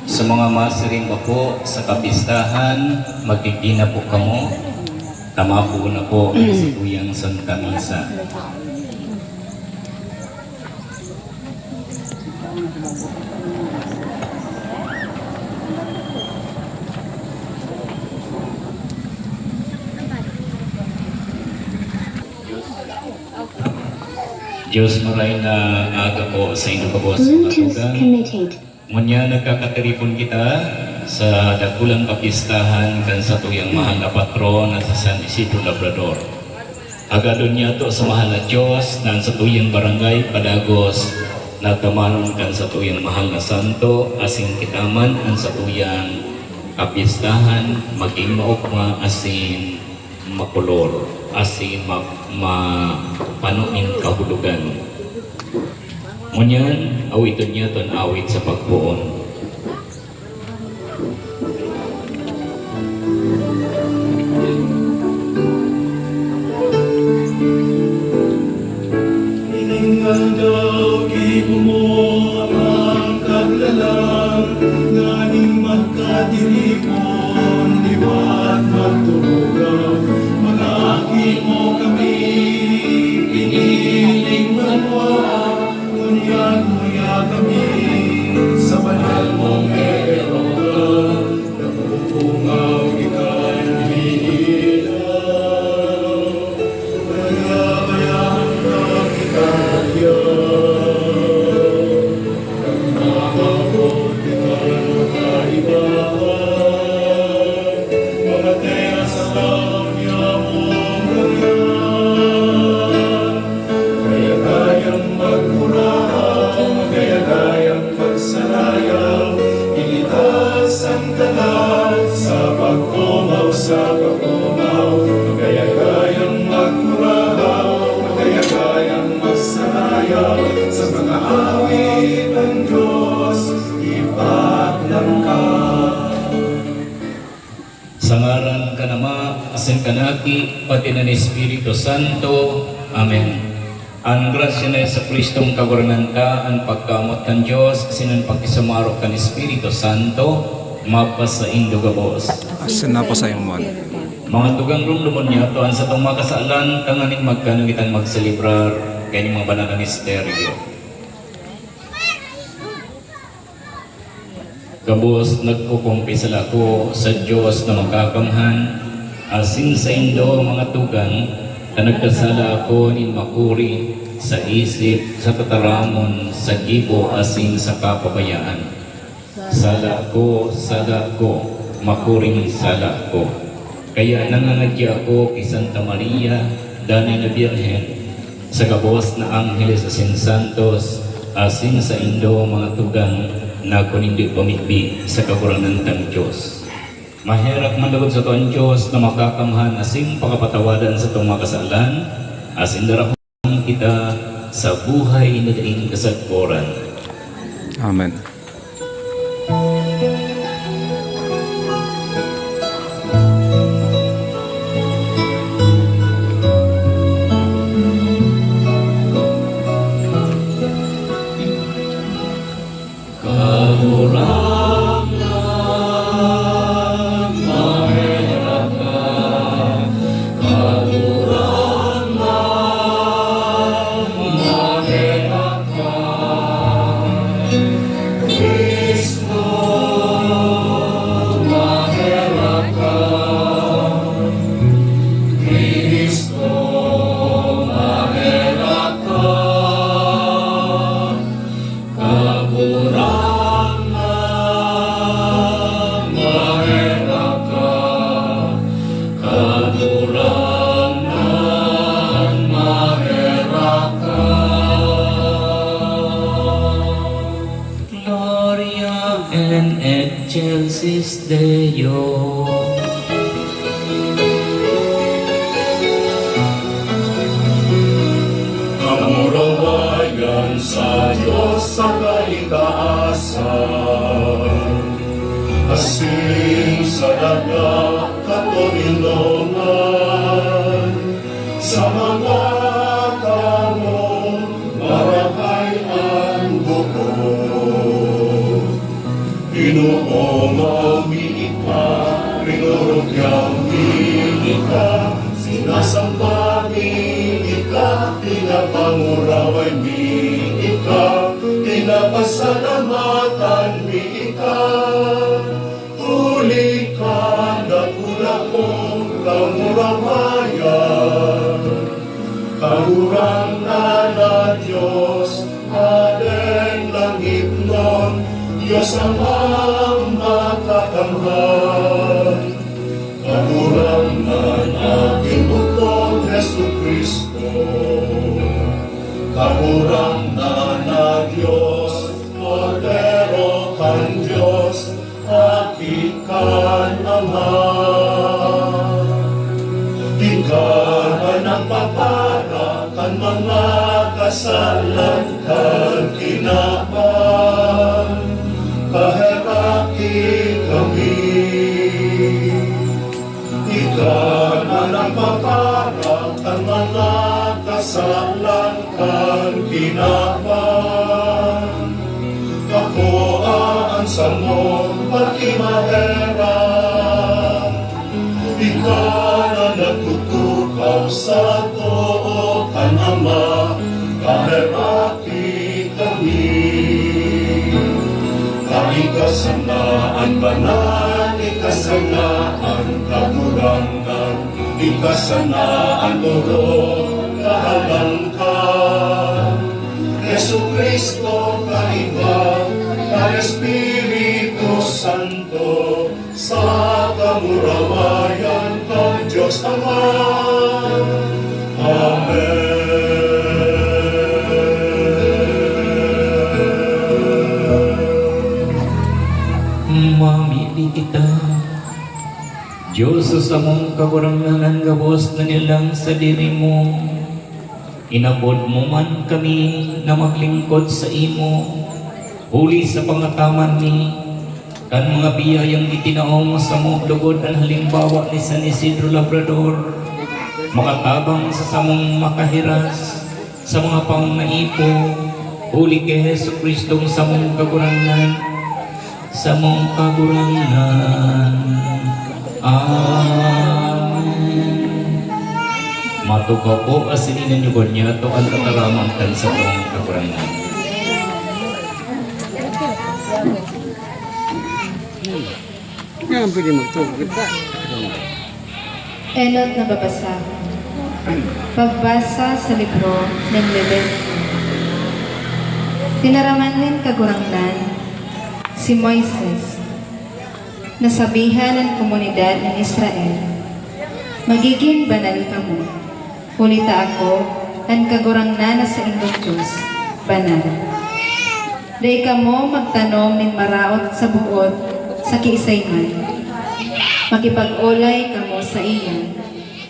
Sa mga masiring pa po sa kapistahan, magkikina po kamo. Tama po na po ang sikuyang Santa Misa. Diyos maray na aga po sa inyo po sa katugang. Ngunya nagkakatiripon kita sa dakulang kapistahan kan sa tuyang mahal na patron na sa San Isidro Labrador. Agadon niya to sa mahal na Diyos na sa tuyang barangay Padagos na tamanon kan sa tuyang mahal na santo asing kitaman ang sa tuyang kapistahan maging maukma asin makulor asin mapanuin kahulugan. Ngunyan, awiton niya ton awit sa pagpuon. Iningan daw gibo mo ang kaglalang nganing magkatiripon liwat magturugaw mga aki mo kami piniling manwa ngunyan muya kami sa banal mong eroga napupungaw ikan hinilaw mayabayang kakitaya ang nakabot ikan makaibahan mga teya sa kanya mong ganyan kaya-kayang magmuraw kaya-kayang magsalayaw ilitas ang talat sa pagkumaw kaya-kayang magmuraw kaya-kayang magsalayaw sa mga awit ng Diyos ipaglang ka. Sa ngaran ka nama, asin kanaki, pati ng Espiritu Santo. Amen. Ang grasya na sa Kristong kagurnanta, ang pagkamot ng Diyos, asin ang pagkisamarok ng Espiritu Santo, mapas sa Indo Gabos. Asin na po sa iyong mon. Mga tugang rumlumon niya, tuan sa itong makasalan, tanganing magkanang magselebrar, kanyang mga banal na misteryo. Kabos, nagkukumpisal ako sa Diyos na magkakamhan, asin sa Indo mga tugang, na nagkasala ako ni makuri sa isip, sa tataramon, sa gibo, asin sa kapabayaan. Sala ko, makuring sala ko. Kaya nangangadya ako kay Santa Maria, Danay na Birhen, sa kabos na Angeles asin Santos, asin sa Indo mga tugang, na kunindi pamigbi sa kakurangan ng Diyos. Mahirap manlugod sa tuwan Diyos na makakamhan asin pakapatawadan sa itong makasalan, asin darahon kita sa buhay na daing kasagporan. Amen. Gloria in excelsis Deo. Kamurawayan sa Diyos sa kaitaasan, asin sa dagat katulungan, sa mga tamo marakay ang bukod. Ginoong ika, rinurugyaw ika, sinasamba ika, pinapanguraway ika, pinapasalamatan ika. Huli ka, dakula mong kamurawayan, kagurang na Diyos, Aden langit nun, Diyos amang makakamhan. Kagurang na ating butong Jesu Kristo, kagurang na Diyos, Cordero kan Diyos, Akikan Ama. Ikaw ang papara kan mga kasalan kan kinapan, kaheraki kami. Ikaw ang papara kan mga kasalan kan kinapan, ako ang samong pagkimahera. Ikaw na nagtutukaw sa too kan Ama, kaheraki kami. Kaikasanaan banan, ikasanaan kagurangan, ikasanaan turong kahalangkan. Yesu Kristo kaiba, ka Espiritu Santo, sa kamurawayan ng Diyos Ama. Amen. Mamili kita, Diyos sa mong kagurangan gabos na nilang sa diri mo. Inabod mo man kami na maglingkod sa imo, huli sa pangataman ni kan mga biyayang itinaong sa mong lugod ang halimbawa ni San Isidro Labrador, makatabang sa samong makahiras sa mga pangnaipo, huli kay Hesu Kristong samong kagurangan, samong kagurangan. Amen. Matugaw po asininan niyo niya to ang tataraman kan sa mong kagurangan. Nga pwede magtugod ba? Enot na babasa. Pagbasa sa libro ng Leviticus. Tinaraman din kagurangnan si Moises, nasabihan ng komunidad ng Israel, magiging banal ka mo, hulita ako, ang kagurangnan na sa indong Diyos, banal. Day ka mo magtanom ng maraot sa buod, sa kiisayman, makipag-olay kamo sa iyan,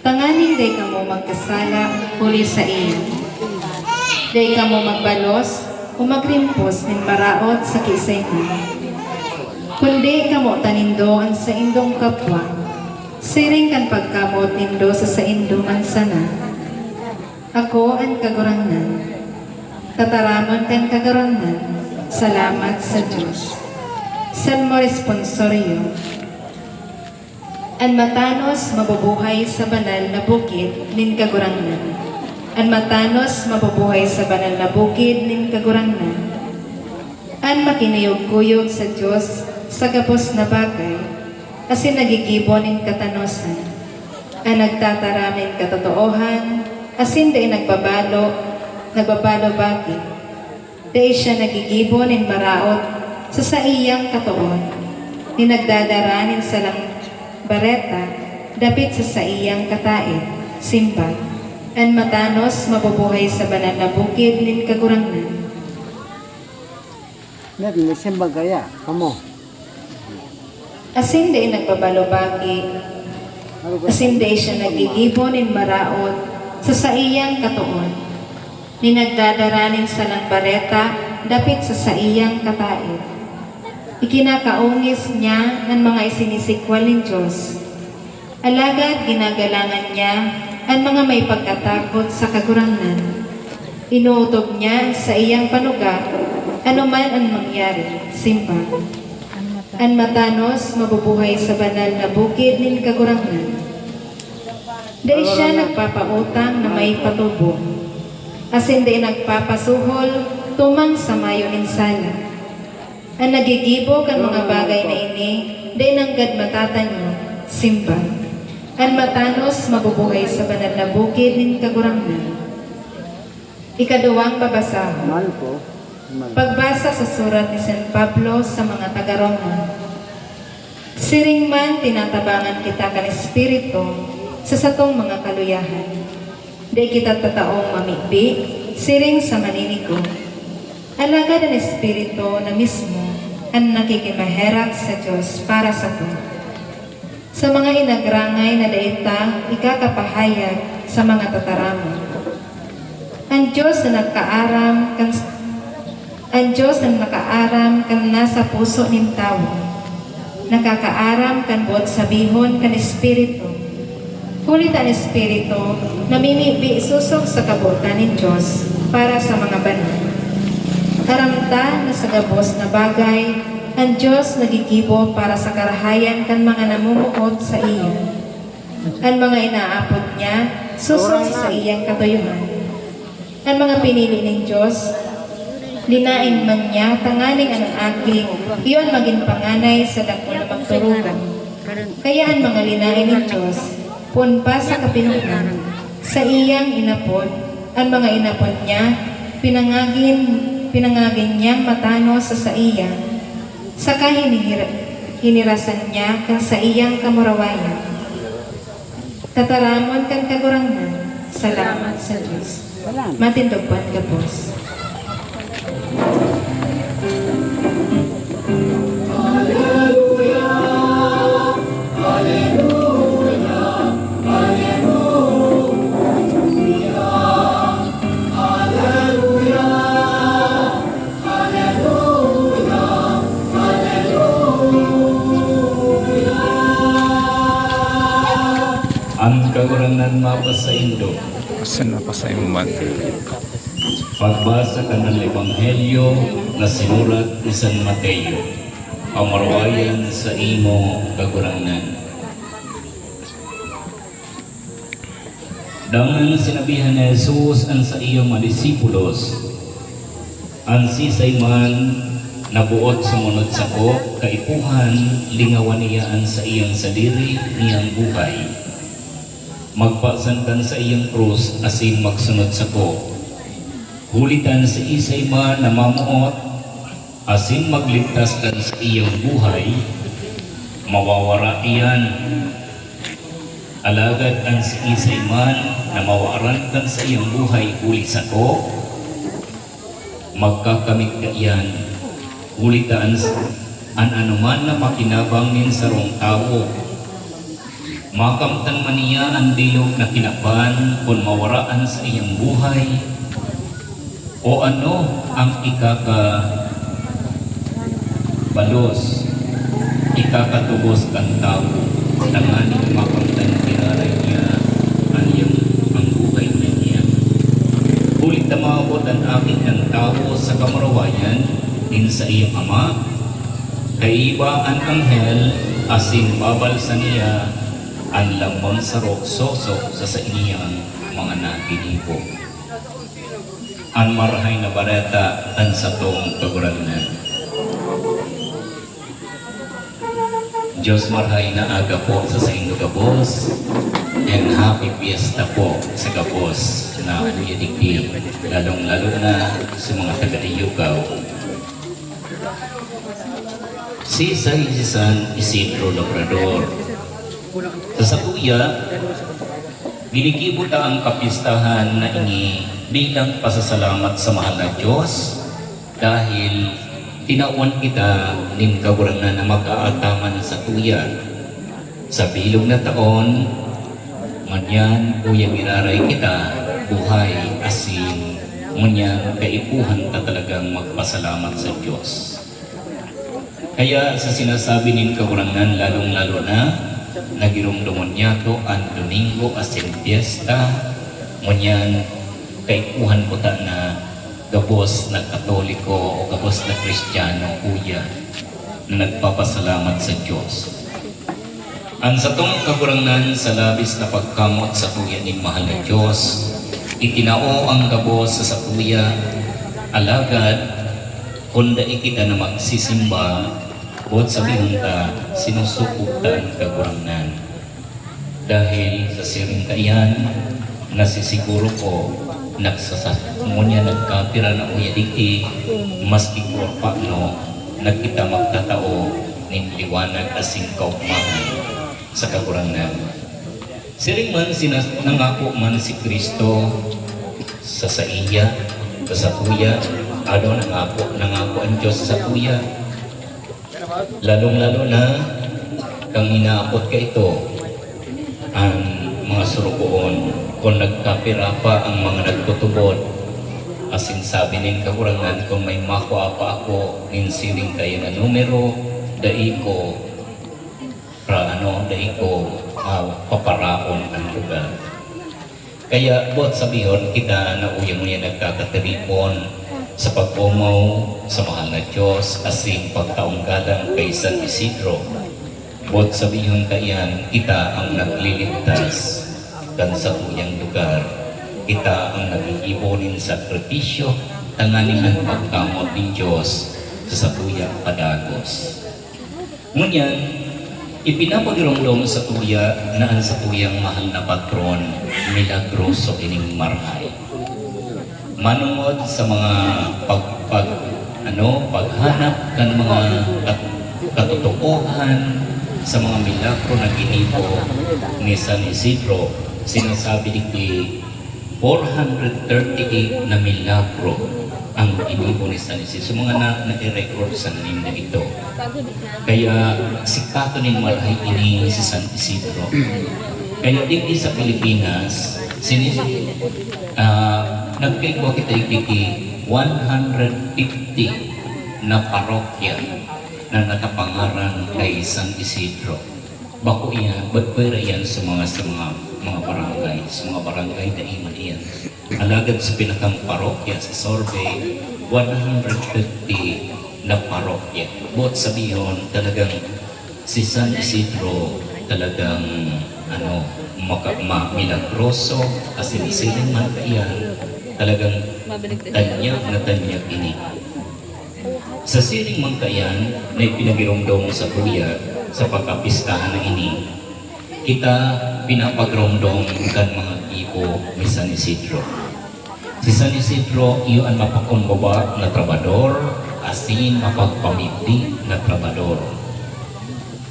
tanganing day kamo magkasala huli sa iyan. Day kamo magbalos o magrimpos ng maraot sa kiisayman. Kundi kamo tanindoan sa indong kapwa, siring kan pagkamot nindo sa indong sana. Ako ang kagurangnan, tataramon kan kagurangnan, salamat sa Diyos. Salmo responsorio. An matanos mabubuhay sa banal na bukid nin kagurangnan. An matanos mabubuhay sa banal na bukid nin kagurangnan. An makinayog-kuyog sa Diyos sa gabos na bagay, asin nagigibon nin katanosan. An nagtataramin katotoohan, asin day nagbabalo bakit. Day siya nagigibon nin maraot sa iyang katuon, ni nagdadaranin sa lang bareta, dapit sa iyang katait, simba, an matanos mabubuhay sa banal na bukid nin kagurangnan. Nabi, may simba gaya, kamo. Asin day nagbabalobaki, asin day siya nagigibon nin maraot sa iyang katuon, ni nagdadaranin sa lang bareta, dapit sa iyang katait. Ikinakaungis niya ang mga isinisikwal ng Diyos. Alagad ginagalangan niya ang mga may pagkatakot sa kagurangnan. Inuutob niya sa iyang panuga, anuman ang mangyari, simba. An matanos mabubuhay sa banal na bukid nin kagurangnan. Dahil siya nagpapautang na may patubo. Asin di nagpapasuhol tumang sa mayo nin sala. Ang nagigibo kan mga bagay na ini, di nanggad matatan niyo, simba. Ang matanos mabubuhay sa banal na bukid nin kagurangnan. Ikaduwang babasahon. Mahal ko. Mahal. Pagbasa sa surat ni San Pablo sa mga taga-Roma. Siring man tinatabangan kita kan Espiritu sa satong mga kaluyahan. Di kita tataong mamigbi, siring sa maninigo. Alagad ang Espiritu na mismo ang nakikimaherak sa Diyos para sa to. Sa mga inagrangay na daita, ikakapahayag sa mga tataramon. Ang Diyos na nakaaram kan nasa puso nin tawo. Nakakaaram kan buot sabihon kan Espiritu. Kulit ang Espiritu namimibi susok sa kabutan nin Diyos para sa mga banal. Karamta na sa gabos na bagay, ang Diyos nagigibo para sa karahayan kan mga namumuot sa iya. Ang mga inaapod niya, susok sa iyang katuyuhan. Ang mga pinili ng Diyos, linain man niya, tanganing anong aking, iyon maging panganay sa dako na magturugan. Kaya ang mga linain ng Diyos, punpa sa kapinunan, sa iyang inapod, ang mga inapod niya, pinangagin niyang matanos sa iya, saka hinirasan niya kan sa iyang kamurawayan. Tataramon kan kagurangnan, salamat sa Diyos. Matindogpan ka, boss. Ang kaguranan mapasaindo. Sana pa sa iyong man. Pagbasa ka ng Ebanghelyo na sinulat ni San Mateo, pamarawayan sa imo kaguranan. Dangan sinabihan ni Jesus ang sa iyong mga disipulos, ang sisay man nabuot sumunod sa ko, kaipuhan lingawan niyaan sa iyang sadiri niyang buhay. Magpasantan sa iyang krus asin magsunod sa ko. Hulitan sa isay man na mamuot asin magligtas kan sa iyang buhay, mawawara iyan. Alagad ang si isay man na mawaran kan sa iyang buhay huli sa ko, magkakamit ka iyan. Hulitan an anuman na makinabang nin sarong tao, makamtan man niya ang dilog na kinaban kung mawaraan sa iyang buhay. O ano ang balos, ikakatubos kang tao, tanganing makamtan kiraray niya ang buhay niya. Ulit na maabot ang aking ang tao sa kamarawayan din sa iyong ama, kaiba ang anghel asin babal sa niya ang lambang sarok sosok sa iniyang mga naginipo. Ang marahay na bareta ang satong kaguranan. Diyos marahay na aga po sa inyo gabos, and happy fiesta po sa gabos na aniyadigdi, lalong-lalo na sa mga taga-Iyugaw. Si San Isidro Labrador. Sa Satuya, giligibot ang kapistahan na ini bilang pasasalamat sa mahal na Diyos dahil tinauan kita ning kaguranan na mag-aataman sa tuya. Sa bilog na taon, manyan uyang iraray kita, buhay asin, manyan kaipuhan ta talagang magpasalamat sa Diyos. Kaya sa sinasabi ning kaguranan, lalong-lalo na, nagirumdumon niya to ang Domingo asin Fiesta, manyan kaipuhan ko ta na gabos na Katoliko o gabos na Kristiyano kuya. na nagpapasalamat sa Diyos. Ang satong kagurangnan sa labis na pagkamot sa tuya ni mahal na Diyos, itinao ang gabos sa tuya, alagad, kunda ikita na magsisimba, buot sabihin ta, sinusupog ta ang kagurangnan. Dahil sa siring kayan, nasisiguro ko, nagsasamunya nagkapira na uya diti, maski korpa no, nagkita magtatao, ning liwanag asing kaugmahan sa kagurangnan. Siring man nangako man si Kristo sa iya, sa tuya, nangako ang Diyos sa tuya. Lalong-lalo na kang inaabot ka ito, ang mga surukoon, kung nagkapira pa ang mga nagtutubod, asin sabi ning kakurangan, kung may makuha pa ako, ninsiling kayo na numero, daiko paparaon ang lugar. Kaya buat sabihon kita na uyang niya nagkakatiripon sa pagpumaw sa mahal na Diyos asing pagtaong galang kay San Isidro. Buat sabihon kayan, kita ang nagliligtas kan sa uyang lugar. Kita ang nagiibonin sakripisyo tanganing ang pagkamot ng Diyos sa tuyang padagos. Ngunyan, ipinapagiromdom sa tuya na ang sa tuyang mahal na patron, milagroso ining marhay. Manungod sa mga paghanap kan mga katotohanan sa mga milagro na ginibo ni San Isidro, sinasabi diti 438 na milagro ang ginibo ni San Isidro. So mga na-record sa nanim na ito. Kaya sikato ning marhay ini si San Isidro. Kaya dito sa Pilipinas, nagkaigwa kita ikiki 150 na parokya na nakapangaran kay San Isidro. Bako yan, bagpera yan sa mga barangay. Sa mga barangay na iman yan. Alagad sa pinakang parokya sa survey, 150 na parokya. Buot sabihin, talagang si San Isidro talagang milagroso, asin-siling man kayan, talagang tanyag ini. Sa siring man kayan na ipinagiromdom sa tuya sa pagkapistahan na ini, kita pinapagiromdom kan mga ibo ni San Isidro. Si San Isidro, iyon mapakumbaba na trabador, asin mapagpamiti na trabador.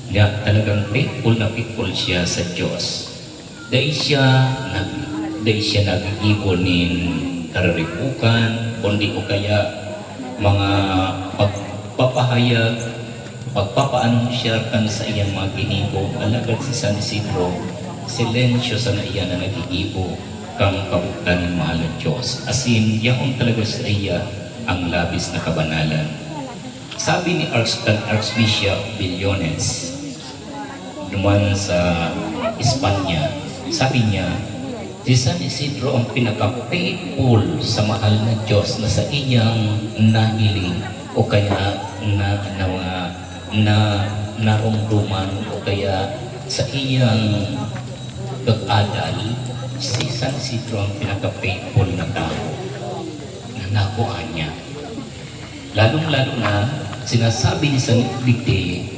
Kaya talagang faithful siya sa Diyos. Dahil siya nag-iibon nin kararipukan, kundi o kaya mga pagpapahayag, pagpapaanunsyakan sa iyang mga ginibo. Alagad si San Isidro, silensyo sa na iyan na nag-iibo kang kabuktan ng mahal ng Diyos. Asin, yaon talaga sa iya ang labis na kabanalan. Sabi ni Archbishop Billones, duman sa Espanya, sabi niya, si San Isidro ang pinaka-faithful sa mahal na Diyos na sa iyang nahiling o kaya narumduman o kaya sa iyang pag-adal. Si San Isidro ang pinaka-faithful na tao na nakuha niya. Lalong-lalo na sinasabi ni San Ignacio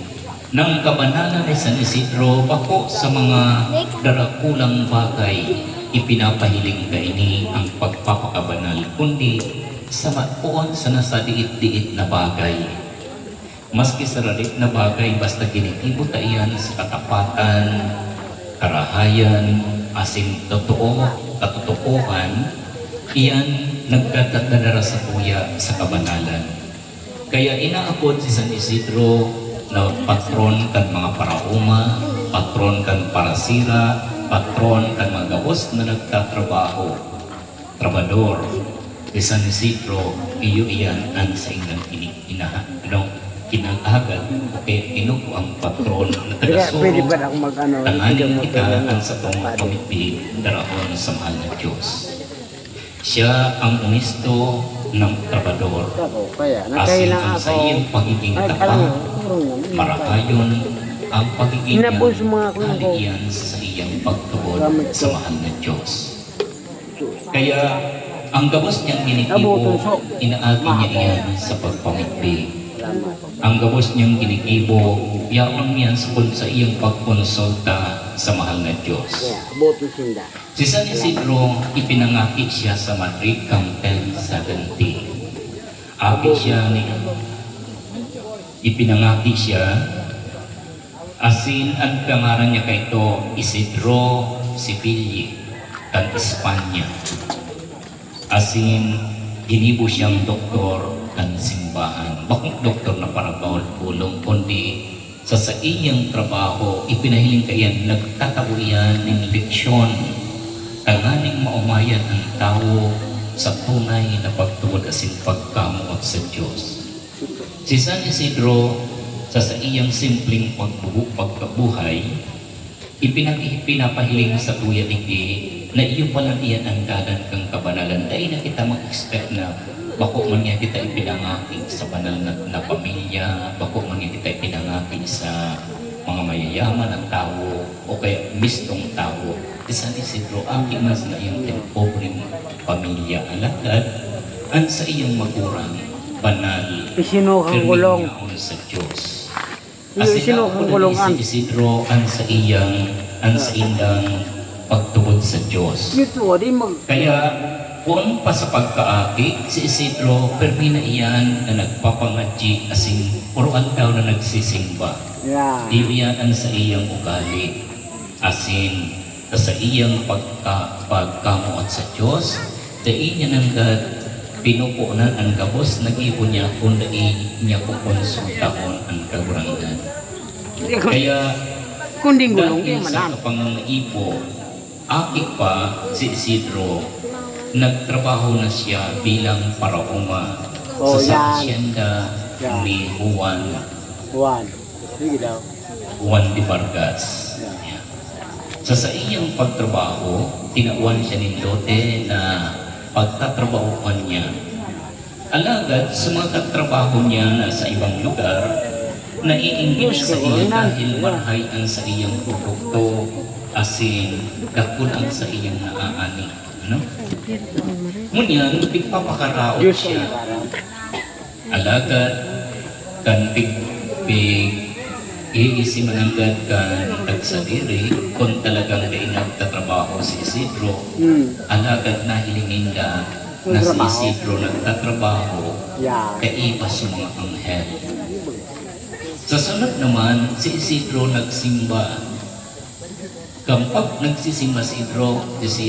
ng kabanalan ni San Isidro, bako sa mga darakulang bagay, ipinapahiling ka ini ang pagpapakabanal, kundi sa matpuan sa nasa diit-diit na bagay. Maski sa ralit na bagay, basta ginitibo tayo sa katapatan, karahayan, asin katotohanan, iyan nagkatadara sa tuya sa kabanalan. Kaya inaapod si San Isidro na patron kan mga parauma, patron kan parasira, patron kan mga gabos na nagtatrabaho, trabador. Si San Isidro, iyo iyan ang sa inyong kinagagad, kaya inuko ang patron na tagasuro, tanganin kita ang sa itong pamipig darahon sa mahal na Diyos. Siya ang unisto ng trabador, asin ang sa iyong pagiging tapat, marahayon ang pagiging Hinapon sa mga kulang ko. kaliyan sa iyang pagtugon sa mahal na Diyos. Kaya ang gabos niyang ginigibo, inaagi niya iyan sa pagpamigbi. Ang gabos niyang ginigibo, yaon niyan sa iyang pagkonsulta sa mahal na Diyos. Boto sinda. Si San Isidro, ipinangaki siya sa Madrid Campel 70. Aki siya ni ipinangaki siya asin ang pangaran niya kay ito Isidro Sipilye kan Espanya. Asin ginibo siyang doktor kan simbahan. Bakit doktor na para bawal pulong kundi sa iyang trabaho ipinahiling kayan nagtatawo yan ng leksyon tanganing maumayan ang tao sa tunay na pagtuod asin pagkamuot sa Diyos. Si San Isidro sa iyang simpleng pagkabuhay ipinapahiling sa tuya digdi na iyo pala iyan ang dalan kang kabanalan. Dahil na kita mag-expect na bako man nga kita ipinangaki sa banal na pamilya, bako man nga kita ipinangaki sa mga mayayaman ng tao o kaya mistong tao. Si San Isidro, aki mas na iyong pobreng pamilya alagad ang sa iyong magurang banal Isinukang gulong. kirminyaon sa Diyos. Isinukang gulungan. Si Isidro ang sa indang pagtubod sa Diyos. Ito, di mag... Kaya kung pa sa pagkaaki, si Isidro, permina iyan na nagpapangadji asing puruan daw na nagsisimba. Yeah. Iyan ang sa iyang ugali. Asin, sa iyang pagkamuot sa Diyos, dahil niya nanggad pinupunan ang gabos, nag-ibo niya kung dahil niya kukonsultahon ang kagurangan. Kaya, Kunding gulong, dahil sa manan. kapangaipo, aki pa si Isidro, nagtrabaho na siya bilang parauma Oh, sa yan. hacienda Yan. ni Juan Sige daw. de Vargas. Yan. Sa iyang pagtrabaho, tinauan siya ni Lote na pagtatrabahoan niya. Alagad, sa mga katrabaho niya na sa ibang lugar, naiinggit sa iya dahil marhay ang sa iyang produkto asin dakon ang sa iyang naaani. Ano? Ngunyan, pigpapakaraot siya. Alagad, kan iisi mananggad kan tagsadiri kung talagang na nagtatrabaho si Isidro. Alagad na hilinginda na si Isidro nagtatrabaho Yeah. kay iba sa mga anghel. Sa sunod naman, si Isidro nagsimba. Kapag nagsisimba si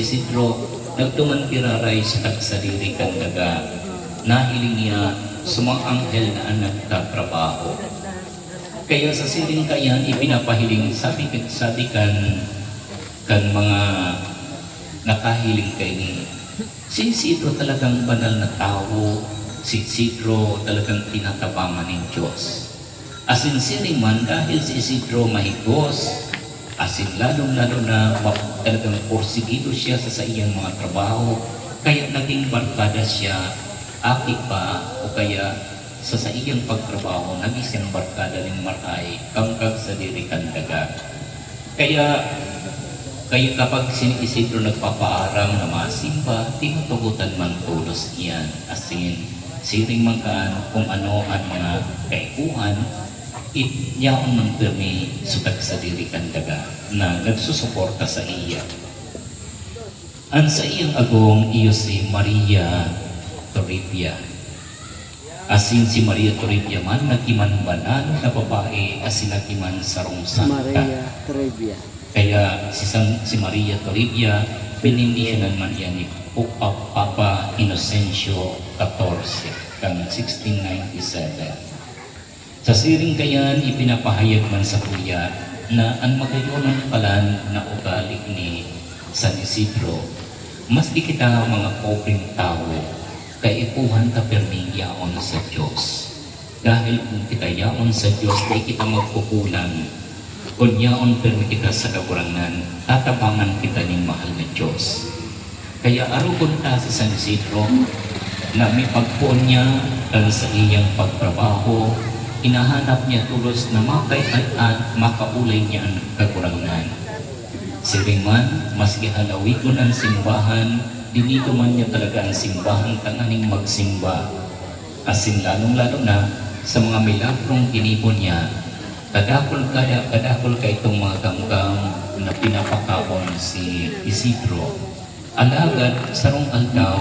Isidro, nagtumantiraray sa tagsadiri kan daga. Nahiling niya sa mga anghel na nagtatrabaho. Kaya sa siling kayan, ipinapahiling, sabi kan mga nakahiling kay ni si Isidro talagang banal na tao, si Isidro talagang tinatabangan ng Diyos. Asin siling man dahil si Isidro mahigos, asin lalong-lalo na talagang porsigido siya sa iyang mga trabaho, kaya naging barkada siya, aki pa o kaya sa iyang pagtrabaho, naging siyang barkada ng maray, kamkag sa dirikan daga. Kaya kapag si Isidro nagpapaaram na masimba, tinutugutan man tulos iyan, asin siring magkaan kung ano ang mga kaikuhan, ityaon ng pirmi sutag sa dirikan daga na nagsusuporta sa iya. Ang sa iyang agong iyo si Maria Toribia. Asin si Maria Toribia man nagiman banal na babae asin nagiman sarong santa. Maria Trevia. Kaya si Maria Toribia pinindisyonan man yan ni Papa Inocencio XIV kang 1697. Sa siring kayan, ipinapahayag man sa kuya na ang magayonan palan na ugali ni San Isidro, mas di kita mga pobreng tao, kay ipuhan ta perming yaon sa Diyos. Dahil kung kita yaon sa Diyos, di kita magkukulang. Kung yaon permi kita sa kakurangan, tatabangan kita ng mahal na Diyos. Kaya arugon ta si San Isidro na may pagpuon niya sa iyang pagtrabaho, inahanap niya tulos na makay-at makaulay niya ang kakurangan. Siriman, mas gihalawikon ang simbahan, dinito man niya talaga ang simbahan tanganing magsimba. Asin lalong-lalo na sa mga milagrong kinipon niya, kadakol ka itong mga gamgam na pinapakaon si Isidro. Alagad, sarong aldaw,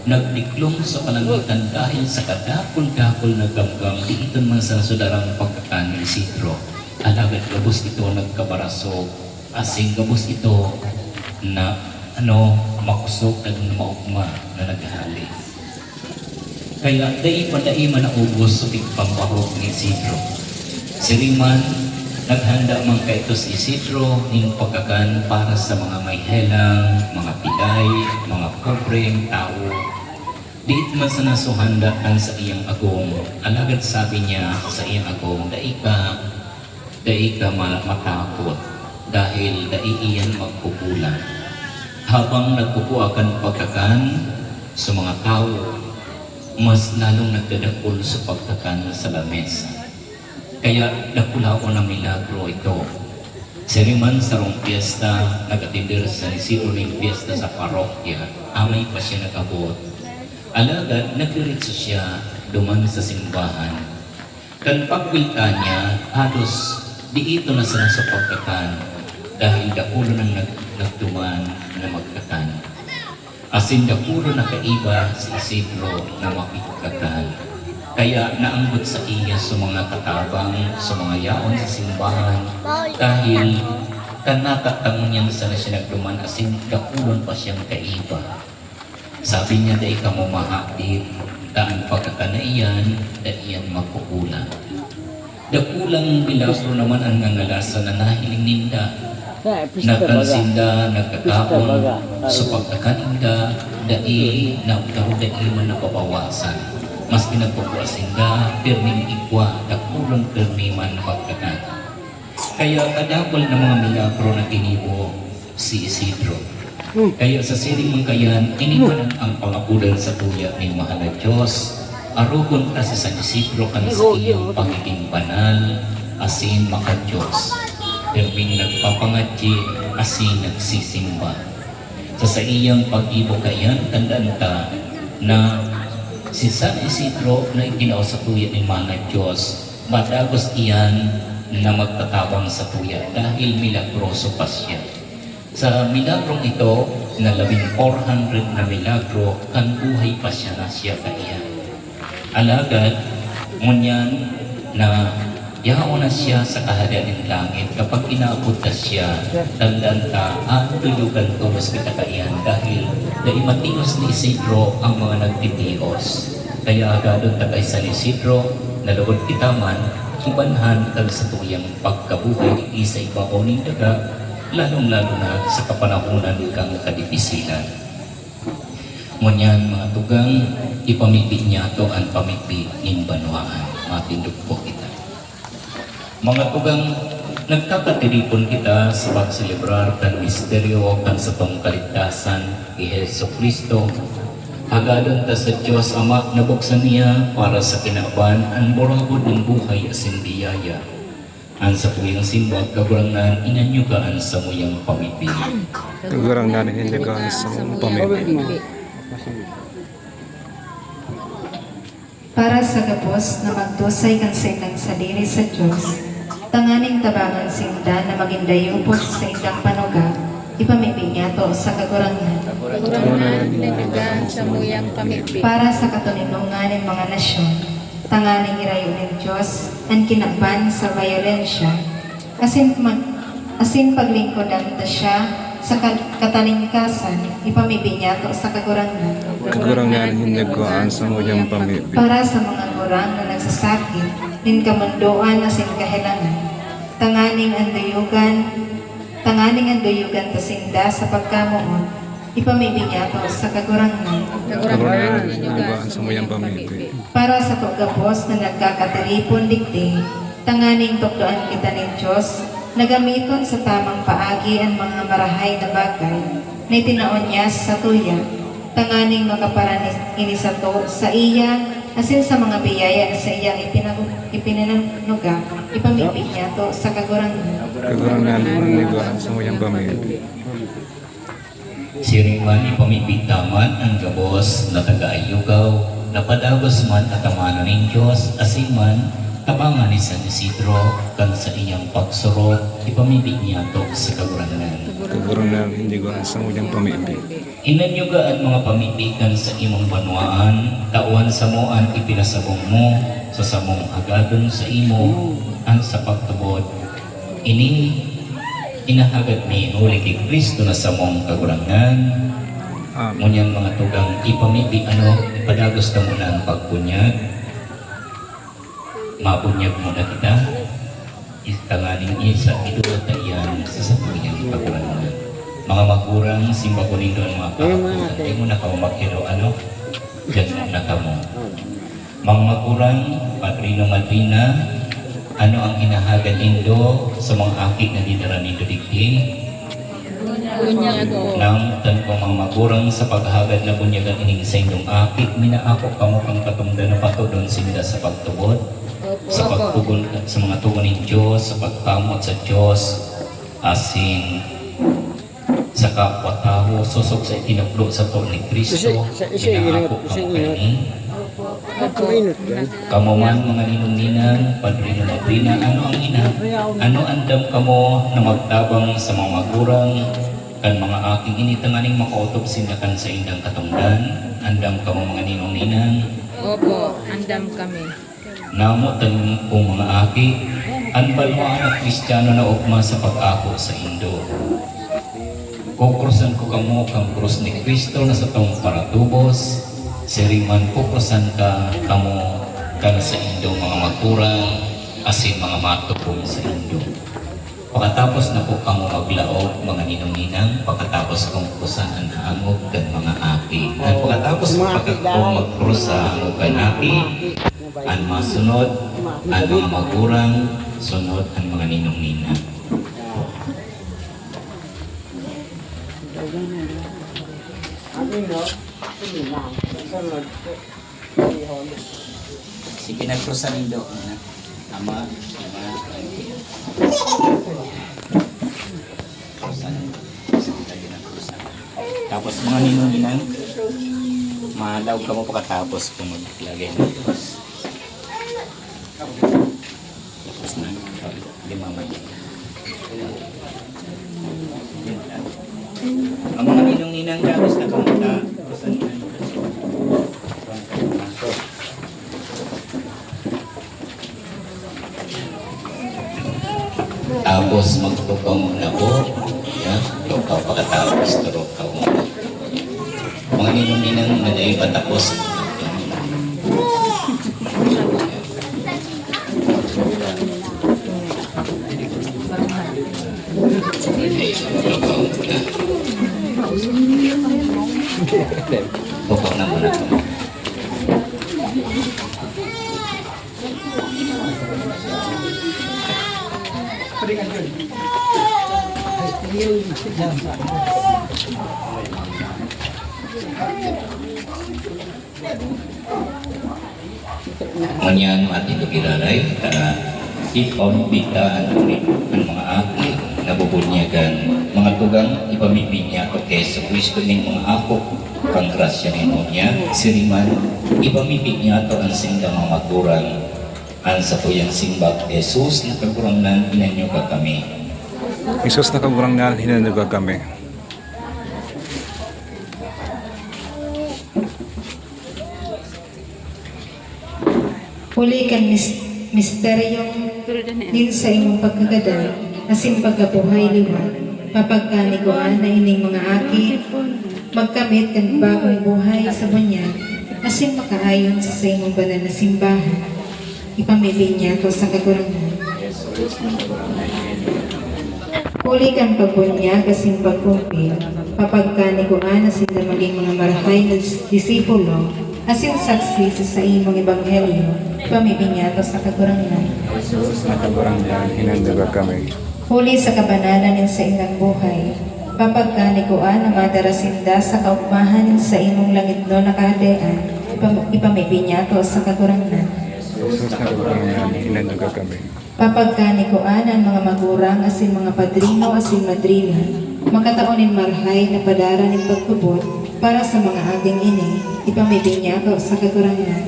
nagdiklong sa kalangitan dahil sa kadakol-dakol na gamgam di ito man sa sudarang pagkakan ni Isidro. Alagad, gabos ito nagkabaraso, asing gabos ito na makusok at maugma na naghali. Kaya dai man na ubos sa pagpambahog ni Isidro. Siriman, naghanda man kay ito si Isidro ng pagkakan para sa mga may helang, mga pilay, mga pobreng tao. Diit man sa nasuhandaan sa iyang agong, alagad sabi niya sa iyang agong, dai ka matakot dahil dai iyan magpupulan. Habang nagpupuakan pagkakan sa mga tao, mas lalong nagdadakol sa pagkakan sa lamesa. Kaya dakulaon na milagro ito. Siriman sarong piyesta, nagatindir sa Isidro ng piyesta sa parokya, amay pa siya nagabot. Alagad, nagdiretso siya duman sa simbahan. Kan pagwilta niya, halos di ito na sa pagkakan dahil dakulo nang nagduman na magkakan. Asin dakulo na kaiba si Isidro na makikatan. Kaya naanggot sa iya sa mga katabang, sa mga yaon sa simbahan dahil kanatatangon niya sa na siya nagduman asin dakulon pa siyang kaiba. Sabi niya, dahil ka mo mahapit, daan pagkakanaiyan, daiyan magkukulang. Dakulang bilagro naman ang ngangalasan na nahiling ninda. Nagkansinda, nagkakaon, sa pagkakaninda, dai man napabawasan. Mas pinagpapasinda, pirming ikwa, dakulang pirmiman pagkakan. Kaya kadakol ng mga milagro na kinibo si Isidro. Kaya sa siring mong kayan, iniwanan ang pangapulan sa tuya ni mahal na Diyos. Arugon ka sa San Isidro kan sa iyong pagiging banal, asin maka-Diyos. Pirming nagpapangadji, asin nagsisimba. Sa iyang pag-ibo kayan, tandaan ta na si San Isidro na itinao sa tuya ni mahal na Diyos, matagos iyan na magtatabang sa tuya dahil milagroso pa siya. Sa milagrong ito, na 400 na milagro, kan buhay pa siya na siya kaya. Alagad, ngunyan na yaon na siya sa kaharian ng langit. Kapag inaabot na siya, tandaan ka, tuyugan tulos kita kaiyan dahil dahil matios ni Isidro ang mga nagtitios. Kaya agadon ta kay San Isidro, nalugod kita man, ibanhan kag sa tuyang pagkabuhay isa ibabaw ning daga, lalong-lalo na sa kapanahunan kang kadipisilan. Ngunyan mga tugang, ipamipit niya ito ang pamipit ng banwaan. Matindog po kita. Mga tugang, nagkakatiripon kita sa pagselebrar kan misteryo kan sa pangkaligtasan ni Hesus Kristo. Agadon ta sa Diyos Ama na buksan niya para sa kinaban ang boragod ng buhay asin biyaya. Ang sa tuyang simba, kagurangan inanyugaan sa muyang pamipig. Kagurangan inanyugaan sa muyang pamipig. Para sa gapos na magdusay kan sa ilang saliri sa Diyos, tanganing tabangan sinda na magindayupos sa ilang panuga, ipamipig niya to sa kagurangan. Kagurangan inanyugaan sa muyang pamipig. Para sa katuninungan ng mga nasyon, tanganing irayo ng Diyos ang kinakban sa violensya, asin paglingkodan ta siya sa katalingkasan, ipamibig niya to sa kagurangan. Kagurangan inanyugaan sa muyang pamipig. Para sa mga gurang na nagsasakit, nin kamundoan asin kahilangan, tanganing anduyugan ta sinda sa pagkamuon, ipamibig niya to sa kagurangan. Kagurangan inanyugaan sa muyang pamipig. Para sa paggapos na nagkakatiripon digdi, tanganing tukdoan kita ng Diyos, nagamiton sa tamang paagi ang mga marahay na bagay na itinaon niya sa tuya, tanganing makaparanis inisato sa iya asin sa mga biyaya na sa iyang ipinanuga, ipamibig niya to sa kagurangan. Kagurangan hiniligan sa muyang pamilya. Siriman ipamibig taman ang gabos na taga-ayugaw, napadagos man katamano ng Diyos, asin man tabangan ni San Isidro, kan sa iyang pagsurot, ipamibig niya to sa kagurangan. Kagurangan hiniligan sa muyang pamilya. Inanyuga at mga pamibigan sa imong banwaan, tauan sa mo ang ipinasabong mo, sa samong agadon sa imo, ang sa pagtubod. Ining inahagad ni Huli kay Kristo na samong kagurangan. Amen. Ngunyan mga tugang ipamibig ipadagos ka muna ang pagbunyag. Mabunyag muna kita. Itanganing isa, idulot na iyan sa sapuyang kagurangan. Mga magurang, simba ko rin doon mga kahapunan. Hindi mo na ka maghiro, Diyan mo na ka mo. Mga magurang, Padrino Madrina, ano ang inahagad nindo sa mga akit na dinara nindo digdi? Bunyag o. Nang tan ko mga magurang sa paghagad na bunyagan ining sa inyong akit, minaako kamo kang katungdan na patudon sinda sa pagtubod, sa pagtugon sa mga tugon ng Diyos, sa pagkamot sa Diyos, asin sa kapwa-tao, susok sa itinaplo sa to ni Kristo, minaako kamo kani. Kamo man mga ninong-ninang, Padrino Madrina, ano ang ina? Ano andam kamo na magtabang sa mga magurang, kan mga aking initanganing makautob sinakan sa indang katungdan, andam kamo mga ninong-ninang, Opo, andam kami. namo tan kong mga aki, ang balwaan at Kristiyano na ugma sa pag-ako sa Indo. Kukrusan ko kamo kang krus ni Kristo na sa tong paratubos, siriman kukrusan ka kamo kan sa Indo mga magkurang, asin mga matupong sa Indo. Pagkatapos na po kamo maglaog mga ninong-ninang, pagkatapos kong krusan ang hangog kan mga aki. At pagkatapos pagkakong magkrus sa hangog kan aki, ang masunod, ang mga magkurang, sunod ang mga ninong-ninang. Si pinagkrusan nindo, ama, krusan, tapos mga ninong-ninang, mahalaw ka mo pagkatapos kung maglagay ng Diyos. Tapos na, lima may. Ang mga ninong-ninang gabis na kamunta, krusan nila. Tapos magtukaw muna po. Tukaw pagkatapos turukaw muna. Mga ninong-ninang na dahil patapos. Tukaw na muna po. Manyan at ito kilalay na ipambitaan ulit ang mga aki na bubunyagan mga tugang ipamibig niya ko kay sa Kristo ng mga ako kang grasya ninyo niya siriman ipamibig niya to ang singga mga magurang ang sa tuyang simbag Jesus na kagurangnan inanyo ka kami. Isus na kagurangan hiniligan kami. Huli kan misteryong din sa imong pagkagada, asin pagkabuhay liwan, papagkaniguan na ining mga aki, magkamit kan bagong buhay sa bunyag, asin makaayon sa imong banal na simbahan, ipamibig niya to sa kagurangan. Huli kan pagbunyag, asin pagkumpil, papagkaniguan na sila maging mga marahay na disipulo, asin saksi sa imong ebanghelyo, pamibig niya to sa kagurangan. Isus na kagurangan hiniligan kami. Huli sa kabanalan sa ilang buhay, papagkanikuan na madarasinda sa kaugmahan sa imong langit no na kahadean, ipamibinyato sa kagurangnan. Jesus na kagurangan, hinanduga kami. Papagkanikuan ang mga magurang asin mga padrino asin madrina, makataonin marhay na padaran ng pagtubot para sa mga ating ini, ipamibinyato sa kagurangnan.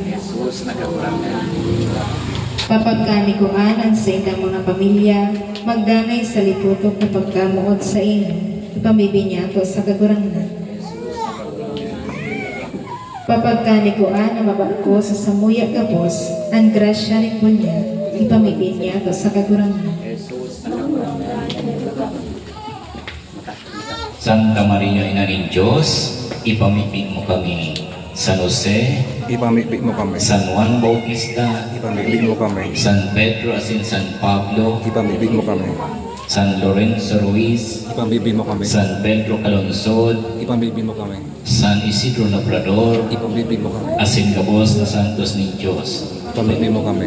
Papagkanikuan ang sa ilang mga pamilya, magdanay sa liputok na pagkamuod sa inyo, ipamibinyato sa kagurangnan. Papagkanikuan ang mabangko sa samuya kapos, ang grasya ni punya, ipamibinyato sa kagurangnan. Santa Maria, Ina ng Diyos, ipamibig mo kami. San Jose, Ipamibig mo kami. San Juan Bautista, Ipamibig mo kami. San Pedro asin San Pablo, Ipamibig mo kami. San Lorenzo Ruiz, Ipamibig mo kami. San Pedro Calonsod, Ipamibig mo kami. San Isidro Labrador, Ipamibig mo kami. asin kabos na santos ni Diyos. Ipamibig mo kami.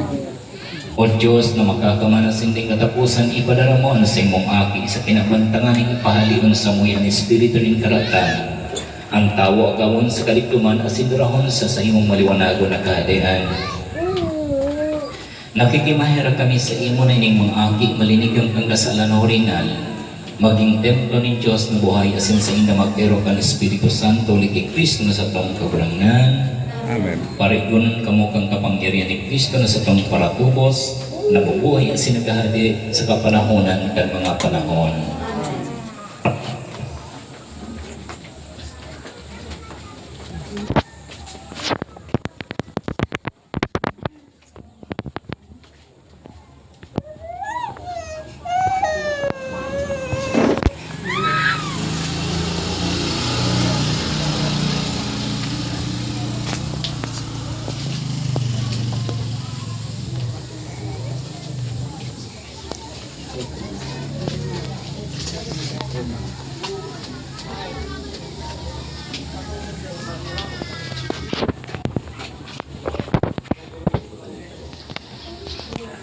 O Diyos na makakamanas hindi katapusan, ipadara mo ang sa imong aki sa pinapantangan ng pahalion sa muyan Espiritu ng karatan. Ang tawo agawon sa kaliktuman asin durahon sa imong maliwanago na kahadian. Nakikimahira kami sa imo na ining mga aki malinigang kang kasalan original, maging templo ni Diyos na buhay asin sa inda mag-ero kan Espiritu Santo liki Kristo na sa tong kaburangan. Amen. Parigunan kamo kang kapangyarihan ni Kristo na sa tong paratubos, nabubuhay asin nagahadi sa kapanahonan kan mga panahon.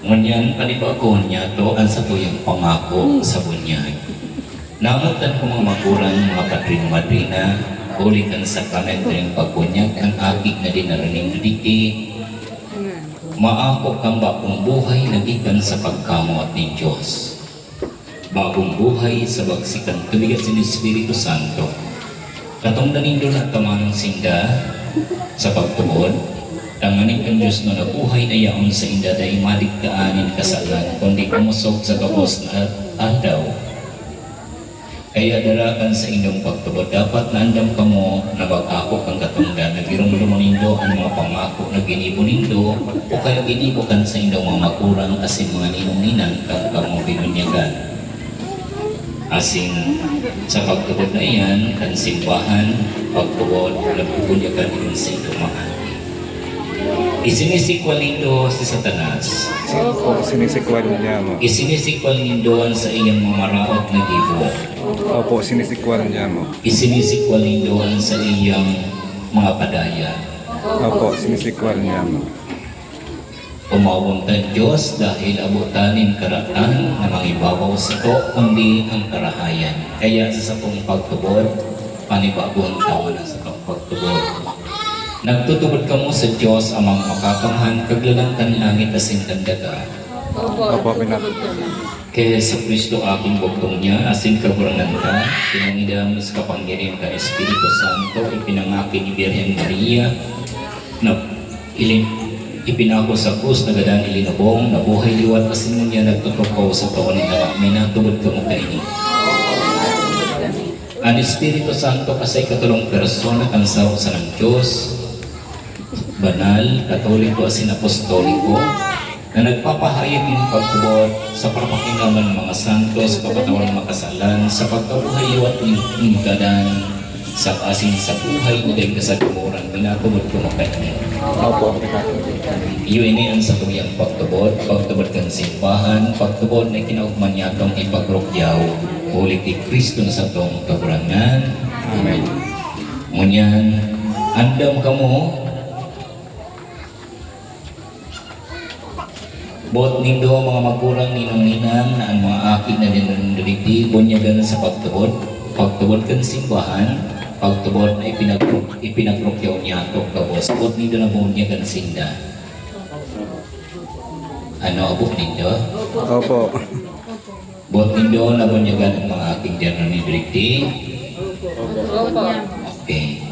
Ngunyan panibagon niya to ang sa tuyang pangako sa bunyag. Namutan ko mga magulang, mga padrino-madrina, uli kang sakramento ng pagbunyag ang akik na dinaraning diti. Maako kang bagong buhay na gikan sa pagkamuat ni Diyos. Bagong buhay sa bagsikan tubigas ni Espiritu Santo. Katong nanindo na tamanong sinda sa pagtuod, tanganin kang Diyos na nabuhay na yaon sa inda dahil maligtaanin kasalan, kundi kumusog sa kapos na andaw. Kaya darakan sa inyong pagtubod, dapat naandam ka mo na mag-ako kang katunggan, nagirong lumanindo ang mga pangako na ginibo-nindo, o kaya ginibo kan sa inyong mga makurang asin mga ninong-ninang kang kamo binunyagan. Asin sa pagtubod na iyan, kan simbahan, pagtubod, nagpubunyagan din sa inyong mahal. Isinisikwal nindo si Satanas. Opo, sinisikwal niya mo. Isinisikwal nindo sa iyang mamaraot na gibo. Opo, sinisikwal niya mo. Isinisikwal nindo sa iyang mga padaya. Opo, sinisikwal niya mo. Umawong tayong Diyos dahil abutanin karatan na mangibabaw sa to, kundi ang karahayan. Kaya sa sapong pagtubod, panibagong taon na sa sapong pagtubod. Nagtutubod ka mo sa Diyos amang makakamhan, kaglalantan langit asin kandaga. Opo, pinatubod. Kaya sa Kristo aking bugtong niya, asin kaburangan ka, pinangidam sa kapangyarihan ka Espiritu Santo, ipinangaki ni Birhen Maria, na ipinako sa krus na gadang ilinubong, na buhay liwat asin mo niya nagtutukaw sa taon na may natubod ka mo kaini. Ang Espiritu Santo kasay katulong persona kang sa ng Diyos, banal, katoliko asin apostoliko, na nagpapahayag ng pagtubod sa papakingaman ng mga santo, sa pagkatawan ng makasalan, sa pagkabuhay at ingkadan, sa asin sa buhay o dahil kasagumuran, minatubod ko makainin. Opo, pinatubod. Iyon ang sa tuyang pagtubod kang simbahan, pagtubod na kinaugman niya itong ipagrokyaw, ulit ni Kristo na sa itong kaburangan. Amen. Ngunyan, andam ka mo, bot nindo mga magurang ninong-ninang na ang mga akit na dinarindriti, bunyagan sa pagtubod kang simbahan, pagtubod na ipinagrokyaw niya ito kabos. Abot nindo na mo niya gansinda. Ano abot nindo? Opo. Bot nindo na mo niya ganang mga aking dyan ni Direkti. Okay.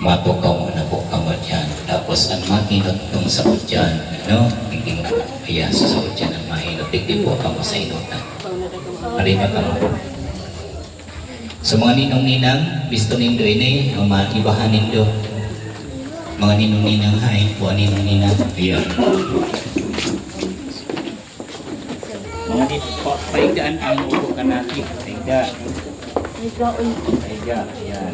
Matukaw mo na po kamo dyan. Tapos ang makinot kong sa dyan. Ano? Hindi mo kaya sa dyan ang mahinot. Hindi po kamo sa inutan. Marina kamo. So mga ninong-ninang, gusto nindo ini, o maibahan nindo. Mga ninong-ninang, hain po ang ninong-ninang. Ayan. Mga dito, paigdaan ang upo ka natin. Paigda. Paigda, ayan.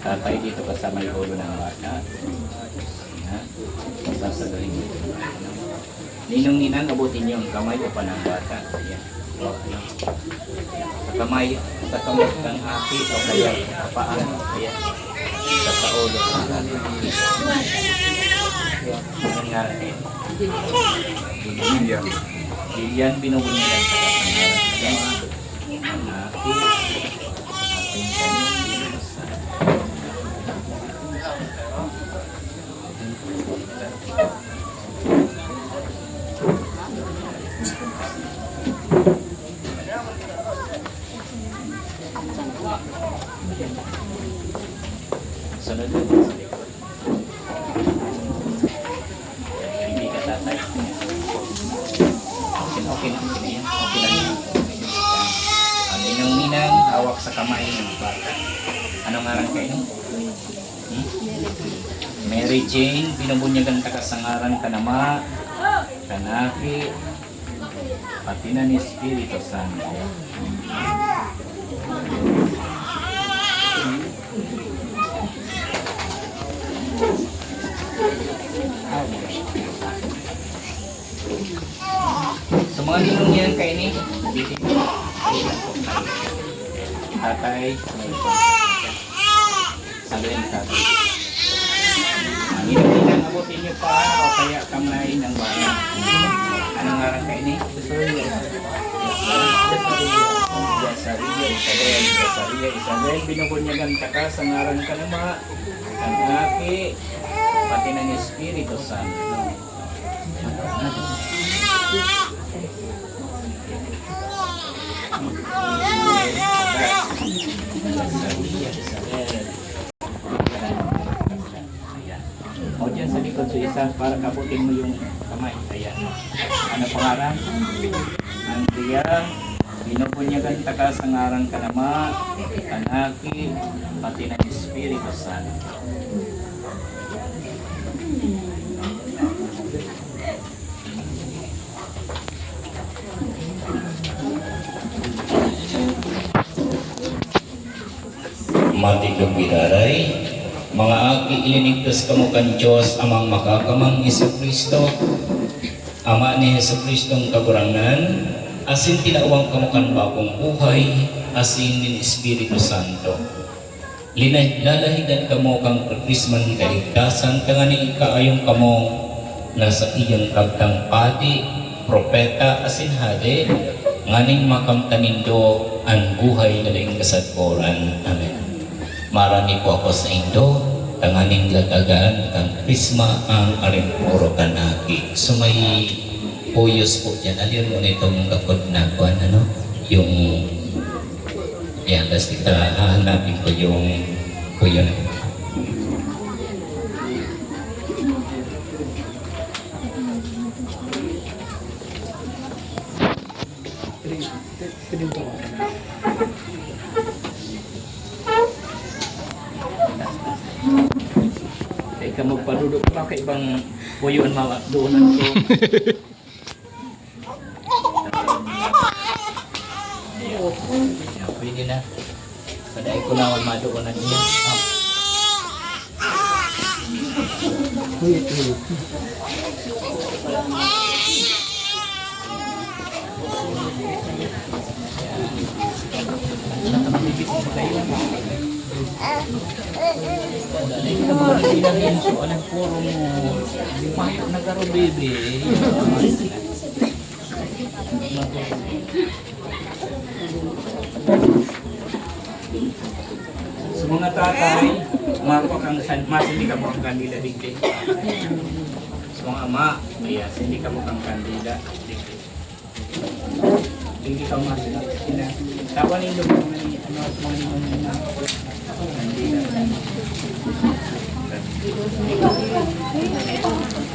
Tatay dito ka sa may ulo ng bata. Ayan. Sasaluhin dito. Ninong-ninang, abutin niyo ang kamay o pa ng bata. Ayan. O, ayan. Sa kamay kang aki o kaya kapaan, kaya sa ulo ng aki. Ang natin. Lilian, binubunyalan sa kapangalan. Ang aki, ating kanyang binusan. Sunod din sa likod. Hindi ka tatay. Okay na yan. Okay na yan. Ang ninang-ninang hawak sa kamay ng bata. Anong ngaran kayo? Mary Jane, binubunyagan ka sa ngaran ka nama, kanaki, pati na ni Espiritu Santo. So mga ninong yan kayo ni tatay, saluhin tatay. Ang ninong abutin niyo pa o kaya kamay ng bata. Anong ngaran kayo ni? Isabel, binubunyagan ka sa ngaran ka naman, ang aki, pati ng Espiritu Santo. O dyan sa likod sa isa para kaputin mo yung kamay. Ayan. Ano pangalan? Andrea, binubunyagan ka sa ngaran ka naman, anaki, pati ng Espiritu Santo. Matigong biraray, mga aki ilinigtas kamo kan Diyos amang makakamang Jesucristo, Ama ni Jesucristo ang kagurangan, asin tinawang kamo kan bagong buhay, asin ni Espiritu Santo. Lalahidan kamo kang Krisman kaligtasan, kangani kaayong kamo nasa iyong kagtang pati, propeta, asin hade, nganing makamtanindo ang buhay na ling kasagporan. Amen. Marami po ako sa Indo, tanganing lagagaan kang Krisma ang aring puro kanaki. So may puyos po dyan. Aliyon mo na itong kapod na kuhan, ano? Yung, yan, basta hahanapin ko yung puyo na. Teka, magpadudok pa ka ibang puyon doon ko. Ayan, pwede na. Paday ko na madoonan niya. Dali ka mga pinagin so anong puro mo. Di payo nagaro bebe. Sa mga tatay, hindi ka mo ang kandila dito. Sa mga ama, ayan, hindi ka mo ang kandila dito. Hindi ka masila. Tawan yung lupa na sa mga kandila.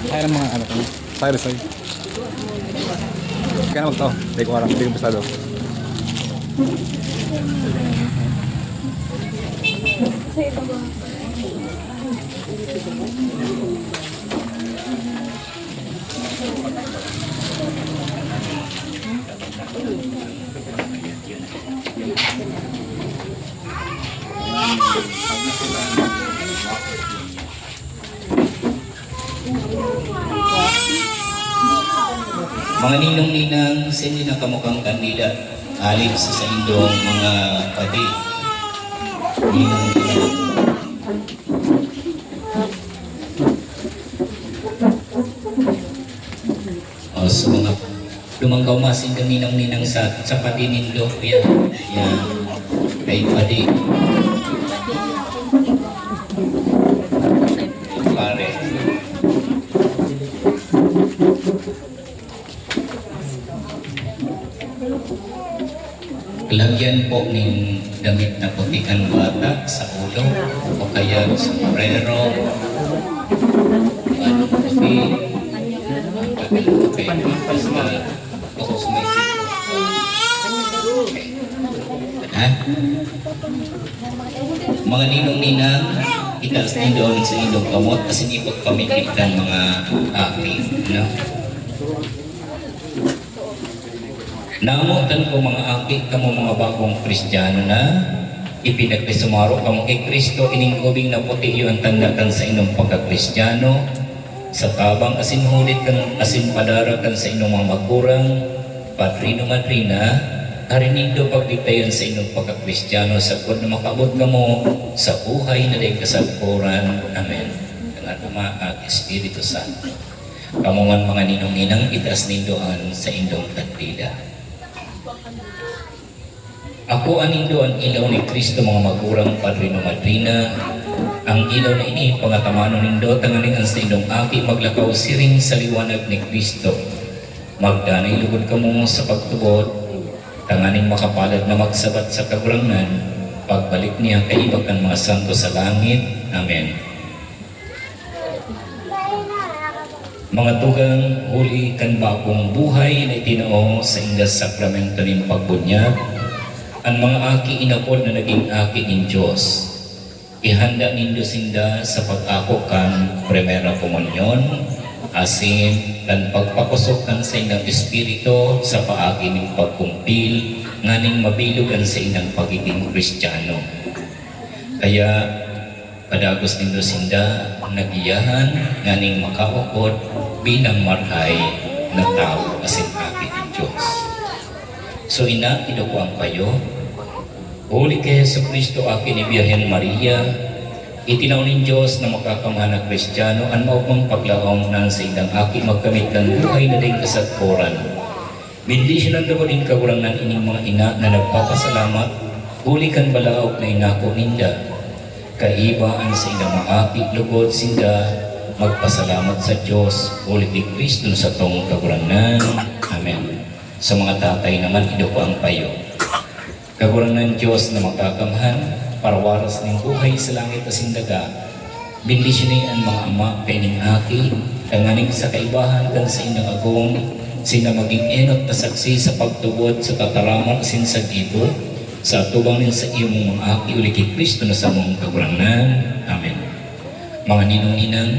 Kaya ng mga ano ko. Cyrus ay. Kaya na magtao. Hindi ko alam. Hindi ko bastado. Mga ninong-ninang, sindi na kamukhang kandida, alip sa indong mga padi. Ninong-ninang. O, so mga lumanggaw masin ka ninong-ninang sa padi nindo. Yan, yan, kay padi. Pare. Lagyan po ng damit na puti ang bata sa ulo o kaya sombrero, ano puti, o sumisip. Ha? Mga ninong-ninang, itaas din doon sa ilong kamot kasi hindi po pamikiptan mga api. No? Namutan ko mga aki kamo mga bagong Kristiyano na ipinagpisumaro kamo kay Kristo iningkubing na puti yung tandatan sa inyong pagka-Kristiyano sa tabang asin hulit kang asin padara kan sa inyong mga magkurang patrino madrina harinindo pagdiktayon sa inyong pagka-Kristiyano sa kung na makabot kamo sa buhay na day kasagpuran. Amen. Dengan Ama at Espiritu Santo. Kamungan mga ninong-ninang itaas nindoan sa inyong tagpila. Ako anindo ang ilaw ni Kristo mga magurang padrino madrina. Ang ilaw na ini pangatamano nindo tanganing ang sa inyong aki maglakaw siring sa liwanag ni Kristo. Magdanay lugod kamo sa pagtubod, tanganing makapalad na magsabat sa kagurangan, pagbalik niya kay ibag ang mga santo sa langit. Amen. Mga tugang huli kan bagong buhay na itinao sa indas sakramento ng pagbunyag, ang mga aki inapod na naging aki ng Diyos. Ihanda nindo sinda sa pag-ako kan Primera Komunyon, asin kan pagpakusok kan sa inang Espiritu sa paagi ng pagkumpil, nganing mabilugan sa inang pagiging Kristiyano. Kaya padagos nindo sinda nagiyahan nganing makaukod bilang marhay na tao asin aki ng Diyos. So ina, inukuan kayo. Huli kay Yesu Kristo akin ni Birhen Maria, itinaw ng Diyos na makakamhan na Kristiyano ang maupang paglaong nan sa idang aki magkamit ng buhay na din kasagpuran. Bendisyon ang daw din kagurangan ining mga ina na nagpapasalamat, huli kan balaog na inako ninda. Kaibaan sa idang mga aki, lugod sinda, magpasalamat sa Diyos, huli kay Kristo sa tong kagurangan. Amen. Sa mga tatay naman, iduko ang payo. Kagurangan Diyos na makakamhan, parawaras ng buhay sa langit at sindaga. Bendisyon ang mga ama kay ning aki, tanganing sa kaibahan kan sa inyong agong, sina maging enot na saksi sa pagtubod sa tataramang sin sa gibo, sa tubang nin sa iyong mga aki uli kay Kristo na sa mong kagurangan. Amen. Mga ninong-ninang,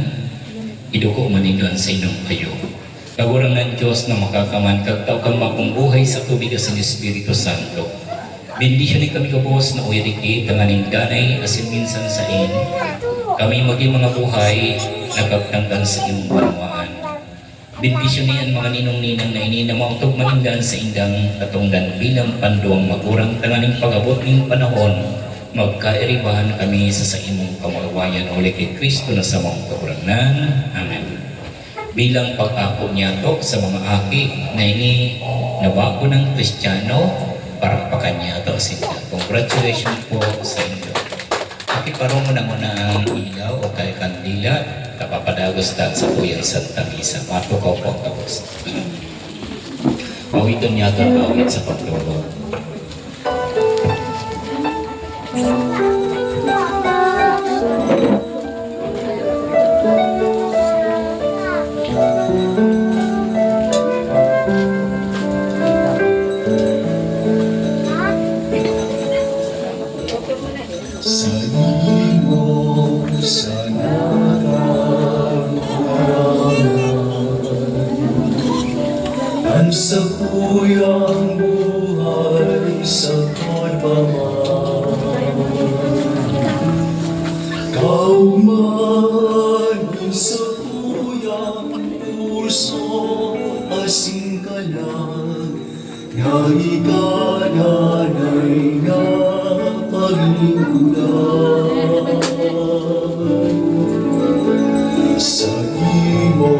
iduko manindoan sa inyong kayo. Kagurangan Diyos na makakaman kagtaw kang makong buhay sa tubig sa Espiritu Santo. Bendisyon ni kami kabos na uiriki tanganing danay asin minsan sa in. Kami maging mga buhay nagkagtangkan sa iyong banwaan. Bendisyon ni ang mga ninong-ninang na ini na mautog maninggan sa indang katungdan bilang panduang magurang tanganing pagabot ng panahon. Magkairibahan kami sa imong kamagawayan uli kay Kristo na sa mong kagurangan. Amen. Bilang pag-ako niya to sa mga aki na ini nabago ng Kristiyano, para pa kanya ito sila. Congratulations po sa inyo. makiparong mo na muna ang ilaw o kay kandila, kapapadagos ta sa puyang Santa Misa. Matukaw po tapos. Pawiton niya ito awit sa pagtulog. Sa imo, sa nakakurangan, sa kuyang buhay sa pagmamahal. Kauman sa kuyang puso, asing ka lang, nga ikananay na paglingkuran. Sa imo,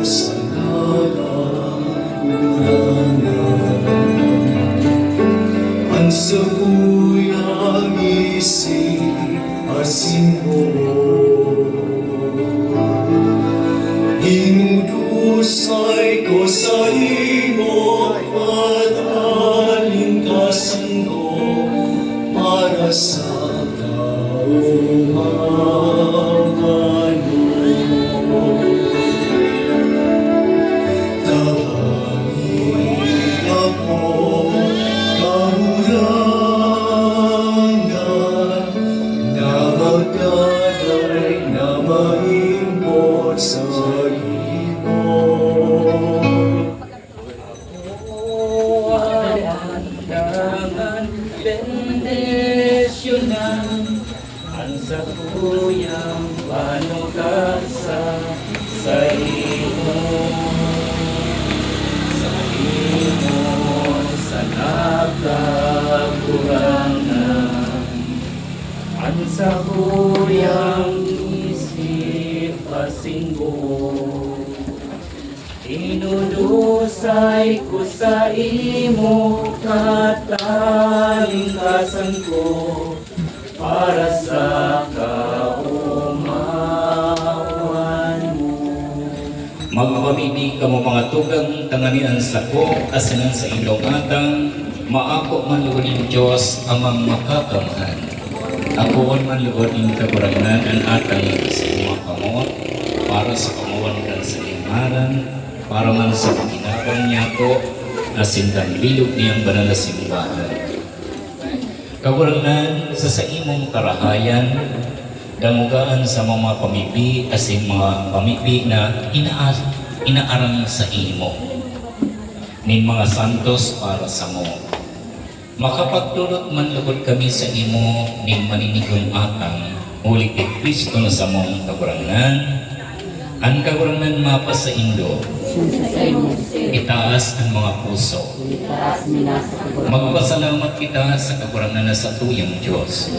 sa nakakurangan, ang sabuyang isip asin mo. Inudusay ko sa imo at alingkasan ko para sa kaumaman mo. Tanging ako kahurangan na magdanay na maimbot sa imo. Bendisyonan ang sa kuyang panukasa sa imo. Sa imo sa nakakurangan, ang sa kuyang isip asinggo. Inudusay ko sa imo katalingkasan ko para sa kaumawan mo. Magpamibig ka mo mga tugang tanganian sa ko, asanan sa ilong atang, maako man luod ng Diyos amang makakamhan. Ako man luod ng kagurangan ang atang sa mga kamot, para sa kamuan kan sa imaran, para man sa ginabang niya ko, asindang bilog niyang banal na simbahan. Kagurangan sa imong karahayan, damugaan sa mga pamipi, asin mga pamipi na inaarang sa imo, nin mga santos para sa mo. Makapagtulot man lugod kami sa imo, nin maninigong atang, uli kay Kristo na sa mong kagurangan. Ang kagurangan mapa sa Indo, itaas ang mga puso. Magpasalamat kita sa kagurangan na sa tuyang Diyos.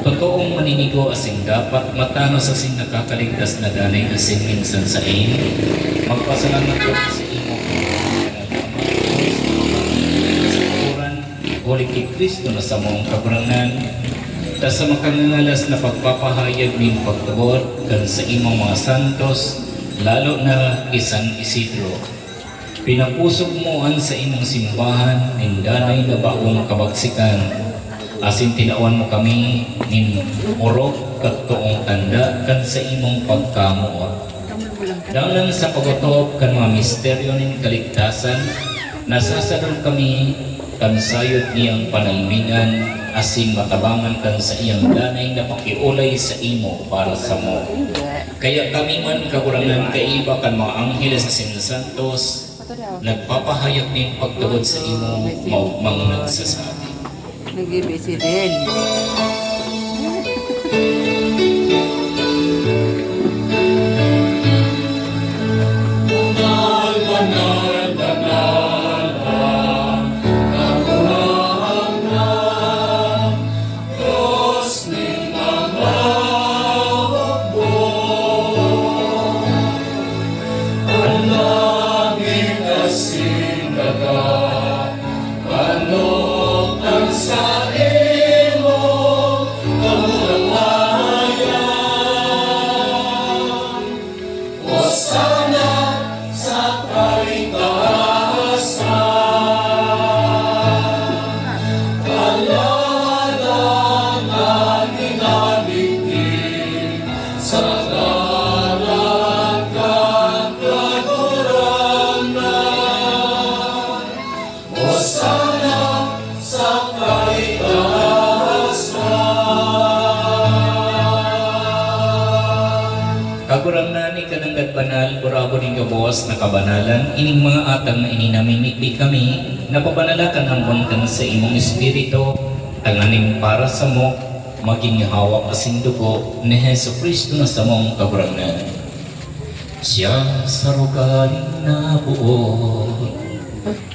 Totoong maninigo asing dapat matano sa sing nakakaligtas na danay asing minsan sa iyo. Magpasalamat kita sa imo. Uli kay Kristo na sa mong kagurangan. Ta sa makangalas na pagpapahayag ning pagtuot kan sa imong mga santos, lalo na San Isidro. Pinapusog mo an sa imong simbahan ning danay na baong kabagsikan. Asin tinawan mo kami ning orok kat tuong tanda kan sa imong pagkamuot. Dalan sa pagutop kan mga misteryo ning kaligtasan, nasasadol kami kan sayot niyang panalmingan, asing matabangan kan sa iyang danay na pakiulay sa imo para sa mo. Kaya kami man kakurangan kaiba kan mga anghel sa sinsantos, nagpapahayag ning pagtuod sa imo, maugmang nagsasabi. Nag-ibisi din. Sa imo, sana sa kaitaasan. Kagurang nani kananggat banal, kurabo ning gabos na kabanalan, ining mga atang na ininamimikbi kami, napabanalakan hambon ka sa imong espiritu, tanganing para sa mo, maging hawak kasing dugo ni Heso Kristo na sa mong kagurangnan. Siya sa rugaling na buo,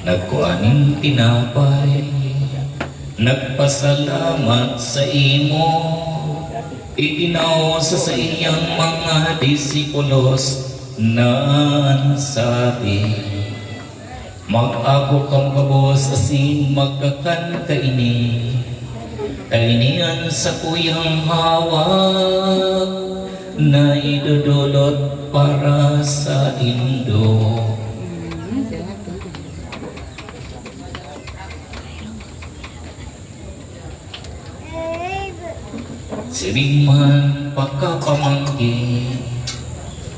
nagkuaning tinapay, nagpasalamat sa imo, itinaw sa iyang mga disipulos na sabi, mag-ako kang kabos asin magkakan kaini, kainian sa kuyang hawak, na idudulot para sa Indo. Siring man pagkapamangkin,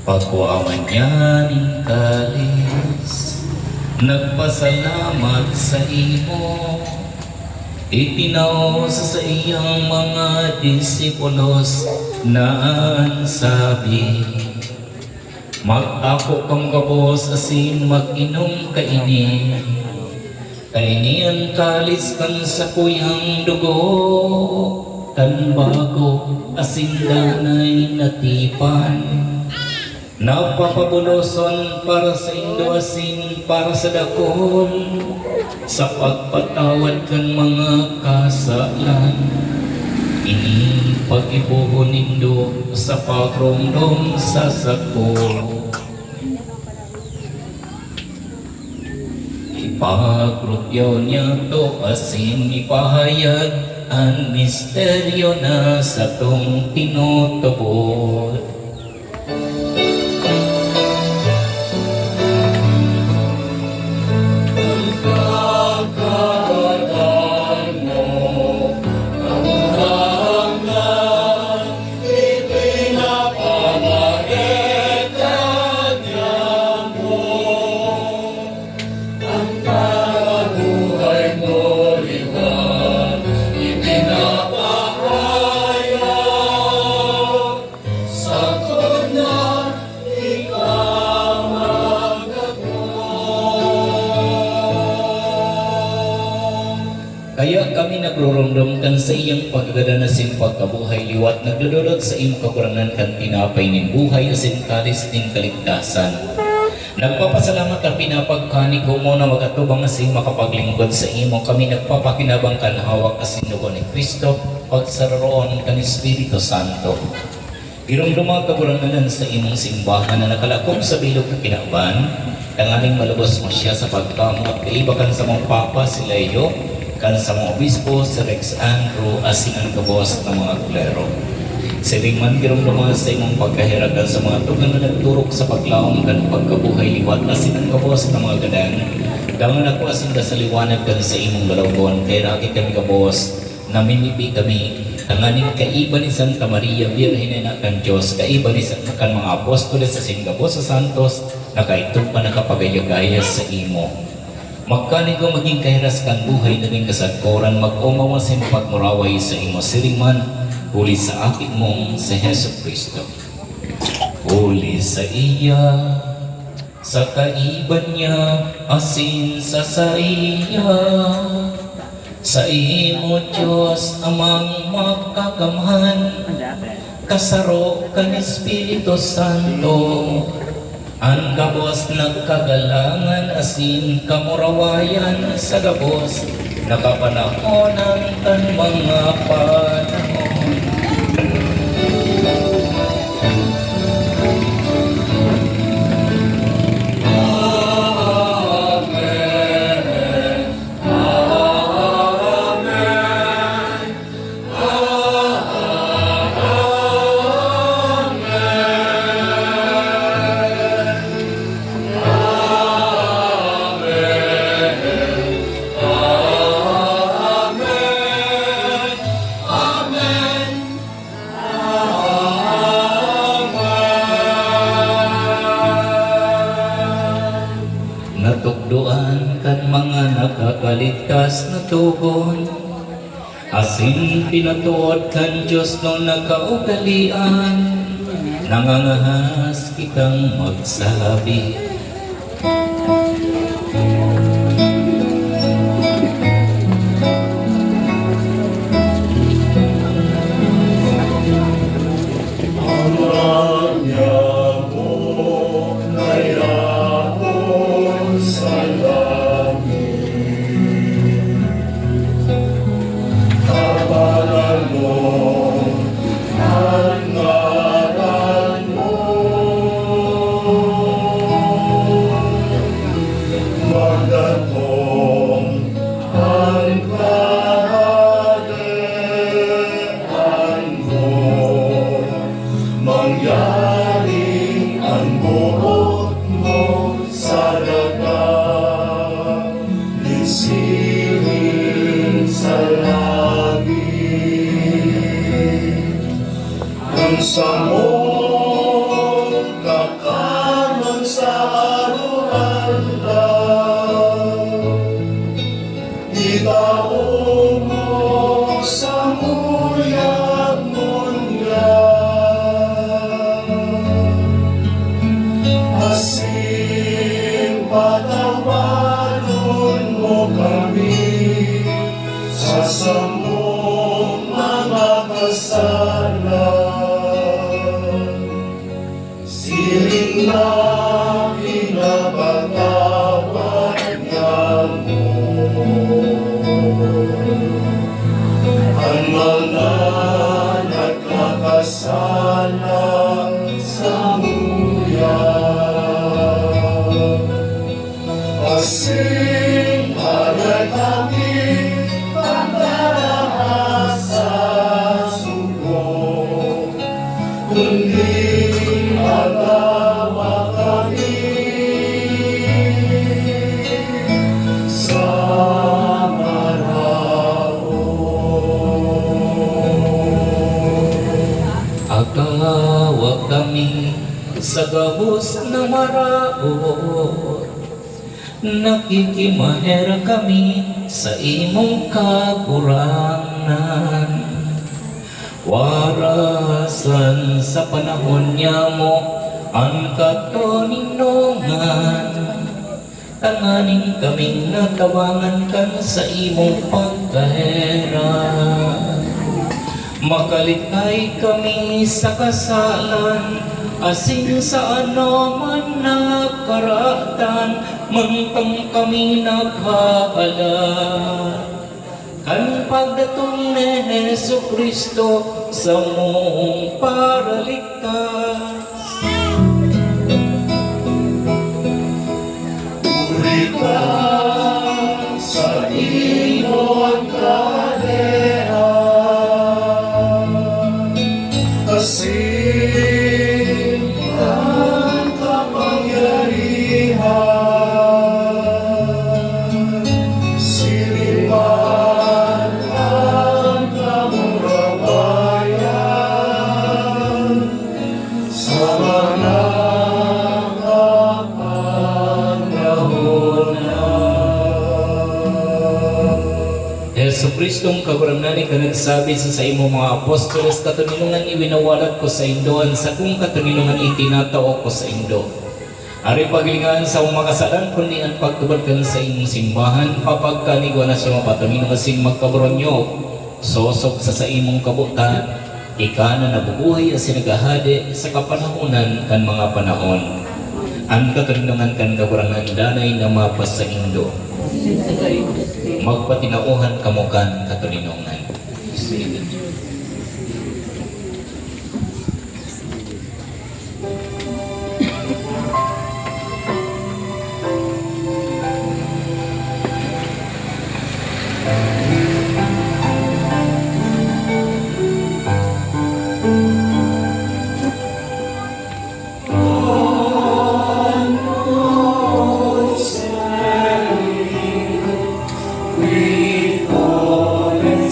pagkuaman niya ning kalis, nagpasalamat sa imo, itinaw sa iyang mga disipulos na sabi, mag-ako kang gabos asin mag-inom kaini, kainian kalis kan sa kuyang dugo, kan bago asin danay natipan, napapabuloson para sa Indo asin para sa dakon, sa pagpatawad kan mga kasalan, ini pag-ibuhon nindo sa pagromdom sa sako. Ipagrupyaw niya to asin ipahayag ang misteryo na sa tong tinutubod. Kaya kami nagrurumdumkan sa iyang paggadanasin pagkabuhay liwat, nagdudulot sa iyong kakurangan kan tinapay nin buhay asin kalis nin kaligtasan. Nagpapasalamat ang pinapagkani ko mo na magatubang asin makapaglingkod sa imo, kami nagpapakinabang kan hawak asin dugo ni Kristo, pagsararoon kan Espiritu Santo. Irumduma kakurangan sa imong simbahan na nakalakop sa bilog na kinaban, tangaling malubos mo siya sa pagkamo at kaibakan sa mong papa si Leo, kan sa mga obispo sa Rex Andrew asin ang kabos ng mga klero. Siling man girumduma sa imong pagkahiragan sa mga tugan na nagturok sa paglaom kan pagkabuhay liwat asin ang kabos ng mga gadan. Dangan ako asin ka sa liwanag kan sa imong galawgon, kaya nakit kami kabos, namimipi kami, tanganing kaiba ni Santa Maria, Birhen na kan Diyos, kaiba ni kan mga apostoles sa Singapore sa Santos, na kaitong pa nakapagayagaya sa imo. Magkani ko maging kahiras kan buhay na rin kasagkoran, mag-umawasin pagmuraway sa imo siriman, huli sa akin mong si Heso Kristo. Huli sa iya, sa kaiban niya, asin sa iya, sa imo Diyos amang makakamhan, kasaro kan Espiritu Santo, ang gabos nagkagalangan asin kamurawayan sa gabos, nakapanahonan kan mga panahon. Amen. nakakaligtas na tugon. Asin pinatuod kan Diyos no nakaugalian, nangangahas kitang magsabi. Ang niya mo nayakon sa langit. Kabalan mo ang ngalan mo. Magdatong ang kaharian mo. Mangyaring ang buhok mo sa dagat, lisihin sa langit. Ang samong kakamang sa aruhan, itaong mo sa mulyag-mulyag. Asim patawarin mo kami sa samong mga kasalanan. Siring na pinapatawad niya mo ang mga nagkakasala sa mulyag. Asim alay kami pagdarahas sa sugo, kundi agawa kami sa Agawa kami sa gabos na maraot, nakikimaher kami sa imong kakurangan. Warasan sa panahon niya mo ang katoninongan, tanganing kaming natawangan kan sa imong pagkaheran. Makalikay kami sa kasalan, asin sa anuman na karatan, mantang kami naghahala. Kan pagdatong ni Hesu Kristo sa mong paraligtas. Uri ka sa imong kadehan, asin ang kapangyarihan, siliman ang kamurawayan, sa mga Hesu Kristong kagurangnani ka nagsabi sa imo mga apostoles, katuninungan iwinawalat ko sa indoan, sa kung katuninungan itinatao ko sa indo. Ari paglingan sa mga kasalan, kundi ang pagtubad ka sa imong simbahan, papagkanigwa na siya mapatuninungan sing magkaburonyo, sosok sa imong kabutan, ika na nabubuhay as sinagahade sa kapanahunan kan mga panahon. Ang katuninungan kan kagurangan danay na mapas sa indo. Magpatinauhan kamukan katuninungan. we call it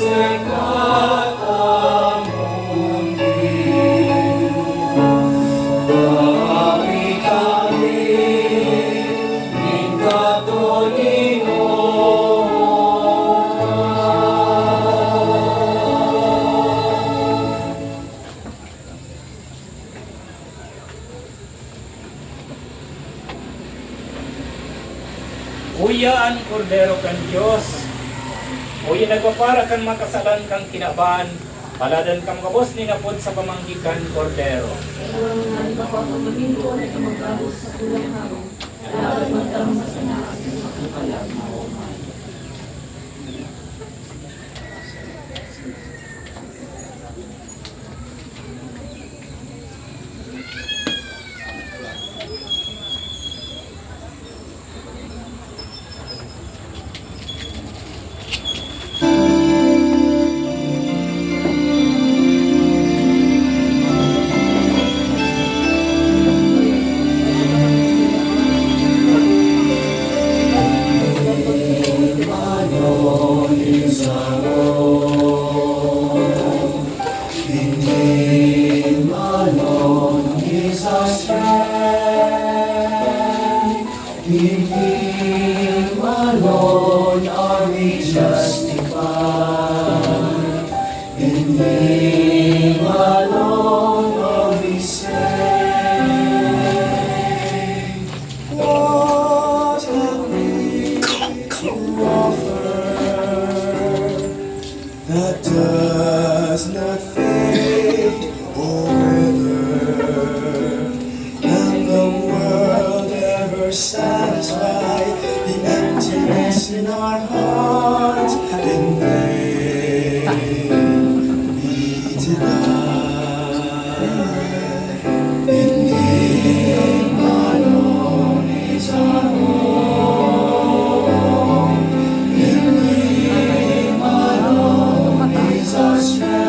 sikat ang mundi. Kami ng Uya ang kordero kan Diyos. Uya nagpapara kan makasalan kang kinaban. Paladan kang kabos ni napod sa pamanggikan kordero. alone are we justified. In Him alone are we saved. What have we to offer that does not fade or wither? Can the world ever satisfy the emptiness in our hearts? Then they need to die. In Him alone is our home. In Him alone is our strength.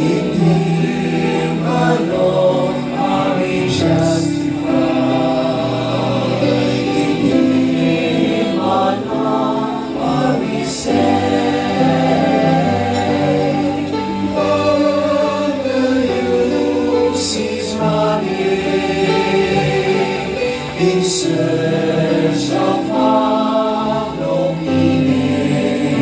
In Him alone are we justified. In Him alone are we saved. What will you cease running in search of hollow meaning?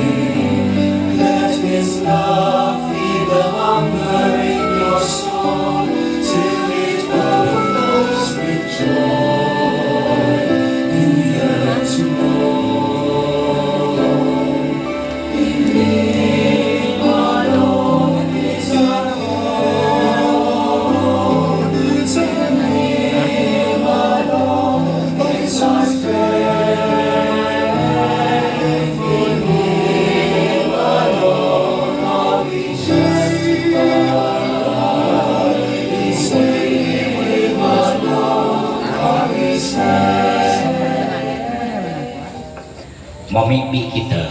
Let His love feed the hunger in your soul till it overflows with joy in the earth to know. In Him alone is our home. In Him alone is our strength. In Him alone are we justified. In Him alone are we saved. Mamigbi kita.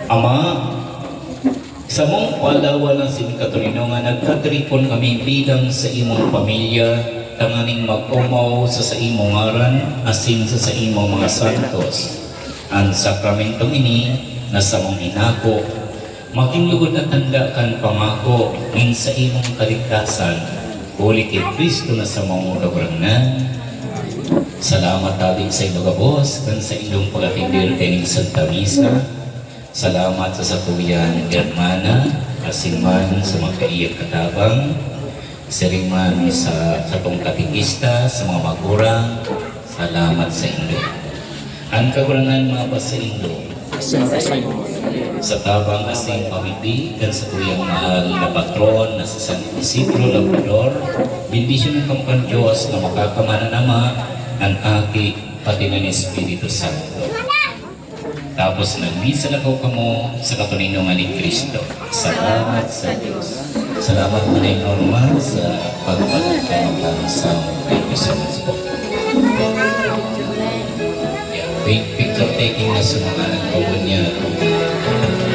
Ama, sa mong palawan ng sinikatulino nga nagkatripon kami bilang sa imong pamilya, tanganing mag-umaw sa imong ngaran, asin sa imong mga santos. Ang sakramentong ini, na sa mong inako, makinlugod na tanda kan pangako, in sa imong kaligtasan, huli kay Kristo na sa mong kabarangan. Salamat tabi sa ilo gabos, kan sa ilong pagatindir kaning Santa Misa. Salamat sa satuyan Germana, asin man sa mga kaiyak katabang, siring man sa satong katikista, sa mga magurang. Salamat sa Indo. Ang kagurangan mga pa sa Indo, sa tabang asing pamiti, kan sa tuyang mahal na patron na sa San Isidro Labrador, bendisyon ng kampan Diyos na makakamana nama ang aki pati ng Espiritu Santo. Tapos nagmisa na ko kamo sa katuninungan ni Kristo. Salamat sa Diyos. Salamat mo na Norma sa pagpapagpapang sa kay Christmas po. Yeah, picture taking na sa mga nagpawon niya